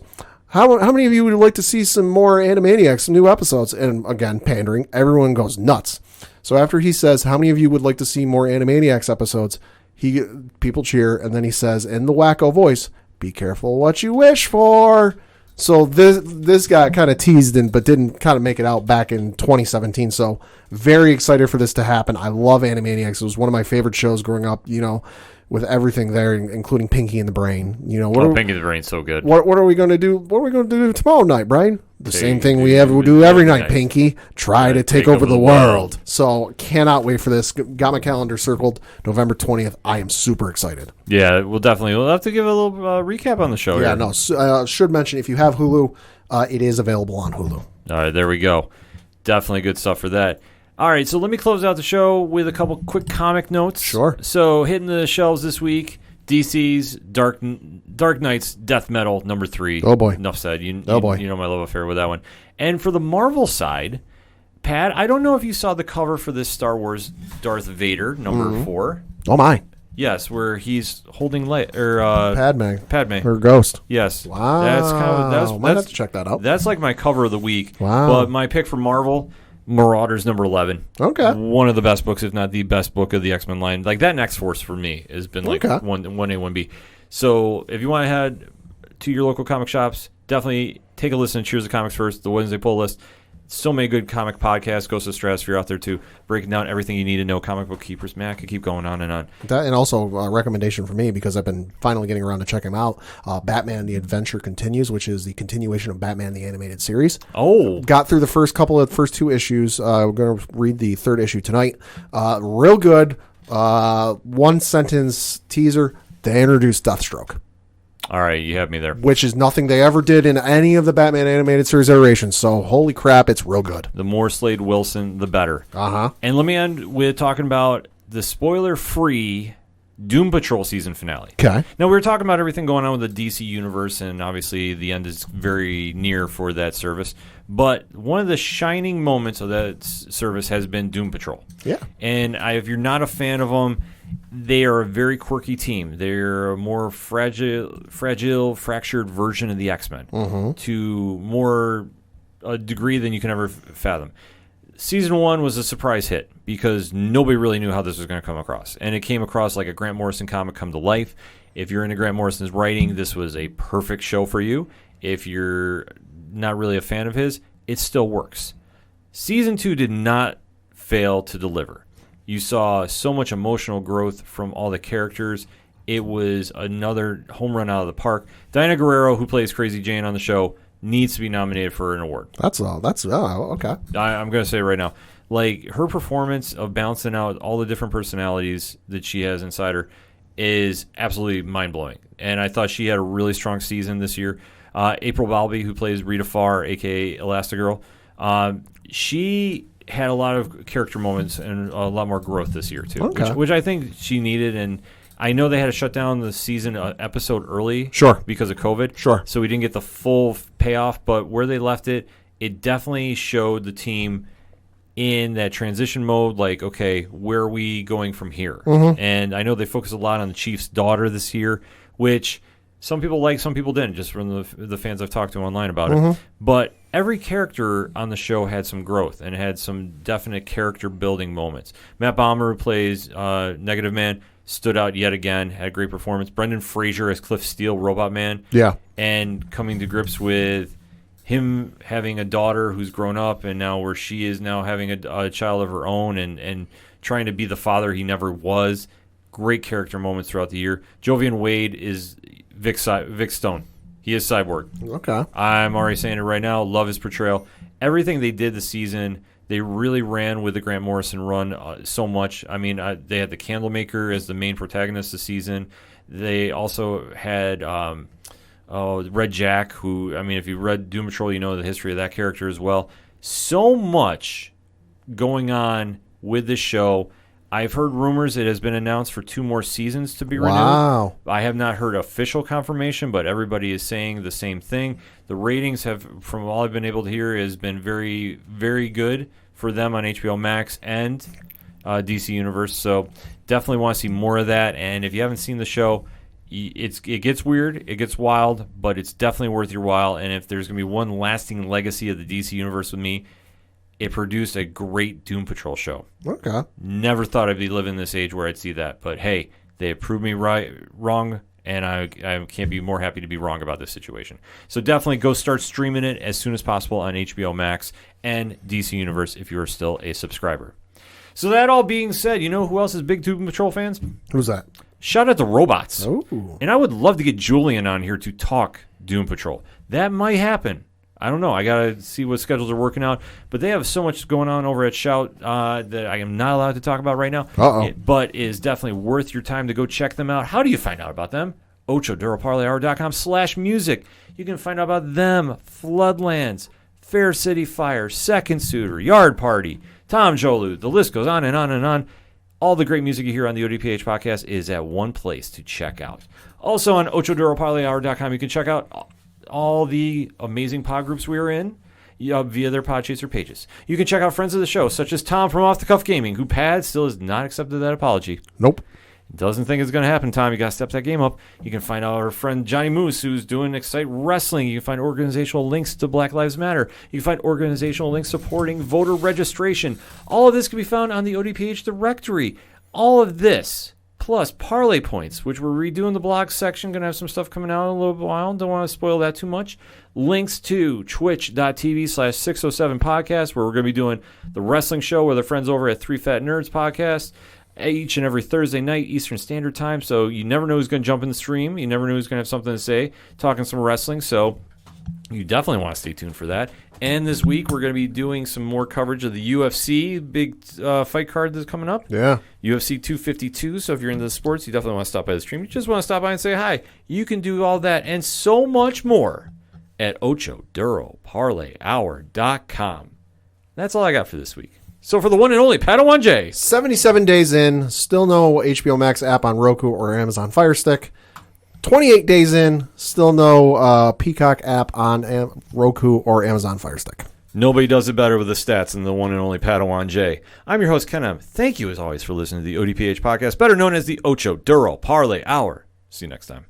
How many of you would like to see some more Animaniacs, new episodes? And again, pandering. Everyone goes nuts. So after he says, how many of you would like to see more Animaniacs episodes? People cheer, and then he says, in the Wacko voice, be careful what you wish for. So this got kind of teased but didn't kind of make it out back in 2017. So very excited for this to happen. I love Animaniacs. It was one of my favorite shows growing up, with everything there, including Pinky and the Brain. Pinky and the Brain's so good. What are we going to do? What are we going to do tomorrow night, Brian? The same thing we do every night, Pinky. Try to take over the world. So cannot wait for this. Got my calendar circled, November 20th. I am super excited. Yeah, we'll have to give a little recap on the show. Yeah, here. Should mention, if you have Hulu, it is available on Hulu. All right, there we go. Definitely good stuff for that. All right, so let me close out the show with a couple quick comic notes. Sure. So hitting the shelves this week, DC's Dark Knight's Death Metal #3. Oh, boy. Enough said. You know my love affair with that one. And for the Marvel side, Pat, I don't know if you saw the cover for this Star Wars Darth Vader #4. Oh, my. Yes, where he's holding Padme. Her ghost. Yes. Wow. Might have to check that out. That's like my cover of the week. Wow. But my pick for Marvel, Marauders #11. Okay. One of the best books, if not the best book of the X-Men line. Like, that and X-Force for me has been like 1A, 1B. So if you want to head to your local comic shops, definitely take a listen to Cheers to Comics First, the Wednesday pull list. So many good comic podcasts. Ghost of Stratosphere out there too, breaking down everything you need to know. Comic book keepers, man, I could keep going on and on. That, and also a recommendation for me, because I've been finally getting around to checking them out. Batman: The Adventure Continues, which is the continuation of Batman the Animated Series. Oh, got through the first two issues. We're going to read the third issue tonight. Real good. One sentence teaser. They introduced Deathstroke. All right, you have me there. Which is nothing they ever did in any of the Batman animated series iterations. So, holy crap, it's real good. The more Slade Wilson, the better. Uh-huh. And let me end with talking about the spoiler-free Doom Patrol season finale. Okay. Now, we were talking about everything going on with the DC universe, and obviously the end is very near for that service. But one of the shining moments of that service has been Doom Patrol. Yeah. And if you're not a fan of them, they are a very quirky team. They're a more fragile, fractured version of the X-Men to more a degree than you can ever fathom. Season 1 was a surprise hit because nobody really knew how this was going to come across. And it came across like a Grant Morrison comic come to life. If you're into Grant Morrison's writing, this was a perfect show for you. If you're not really a fan of his, it still works. Season 2 did not fail to deliver. You saw so much emotional growth from all the characters. It was another home run out of the park. Diana Guerrero, who plays Crazy Jane on the show, needs to be nominated for an award. That's okay. I'm going to say it right now. Like, her performance of balancing out all the different personalities that she has inside her, is absolutely mind-blowing. And I thought she had a really strong season this year. April Balby, who plays Rita Farr, a.k.a. Elastigirl, she had a lot of character moments and a lot more growth this year, too, which I think she needed. And I know they had to shut down the season episode early because of COVID. So we didn't get the full payoff. But where they left it, it definitely showed the team in that transition mode, like, okay, where are we going from here? And I know they focused a lot on the Chief's daughter this year, which some people liked, some people didn't, just from the fans I've talked to online about it. But every character on the show had some growth and had some definite character-building moments. Matt Bomber, who plays Negative Man, stood out yet again, had a great performance. Brendan Fraser as Cliff Steele, Robot Man. And coming to grips with him having a daughter who's grown up, and now where she is now having a child of her own and trying to be the father he never was. Great character moments throughout the year. Jovian Wade is Vic Stone. He is Cyborg. Okay. I'm already saying it right now. Love his portrayal. Everything they did this season, they really ran with the Grant Morrison run so much. I mean, they had the Candlemaker as the main protagonist this season. They also had Red Jack, who, I mean, if you read Doom Patrol, you know the history of that character as well. So much going on with this show. I've heard rumors it has been announced for 2 more seasons to be renewed. Wow. I have not heard official confirmation, but everybody is saying the same thing. The ratings have, from all I've been able to hear, has been very, very good for them on HBO Max and DC Universe. So definitely want to see more of that. And if you haven't seen the show, it gets weird, it gets wild, but it's definitely worth your while. And if there's going to be one lasting legacy of the DC Universe with me, it produced a great Doom Patrol show. Okay. Never thought I'd be living this age where I'd see that. But, hey, they proved me wrong, and I can't be more happy to be wrong about this situation. So definitely go start streaming it as soon as possible on HBO Max and DC Universe if you are still a subscriber. So that all being said, you know who else is big Doom Patrol fans? Who's that? Shout out to Robots. Ooh. And I would love to get Julian on here to talk Doom Patrol. That might happen. I don't know. I got to see what schedules are working out. But they have so much going on over at Shout that I am not allowed to talk about right now. But it is definitely worth your time to go check them out. How do you find out about them? OchoDuroParlayHour.com/music. You can find out about them, Floodlands, Fair City Fire, Second Suitor, Yard Party, Tom Jolu. The list goes on and on and on. All the great music you hear on the ODPH podcast is at one place to check out. Also on OchoDuroParlayHour.com, you can check out all the amazing pod groups we are in via their Podchaser pages. You can check out friends of the show, such as Tom from Off the Cuff Gaming, who Pad still has not accepted that apology. Nope. Doesn't think it's going to happen, Tom. You got to step that game up. You can find out our friend Johnny Moose, who's doing Excite Wrestling. You can find organizational links to Black Lives Matter. You can find organizational links supporting voter registration. All of this can be found on the ODPH directory. All of this, plus Parlay Points, which we're redoing the blog section. Going to have some stuff coming out in a little while. Don't want to spoil that too much. Links to twitch.tv/607podcast, where we're going to be doing the wrestling show with our friends over at 3 Fat Nerds Podcast each and every Thursday night, Eastern Standard Time. So you never know who's going to jump in the stream. You never know who's going to have something to say, talking some wrestling. So you definitely want to stay tuned for that. And this week, we're going to be doing some more coverage of the UFC big fight card that's coming up. Yeah. UFC 252. So if you're into the sports, you definitely want to stop by the stream. You just want to stop by and say hi. You can do all that and so much more at OchoDuroParlayHour.com. That's all I got for this week. So for the one and only Padawan J. 77 days in, still no HBO Max app on Roku or Amazon Fire Stick. 28 days in, still no Peacock app on Roku or Amazon Fire Stick. Nobody does it better with the stats than the one and only Padawan J. I'm your host, Ken M. Thank you, as always, for listening to the ODPH podcast, better known as the Ocho Duro Parlay Hour. See you next time.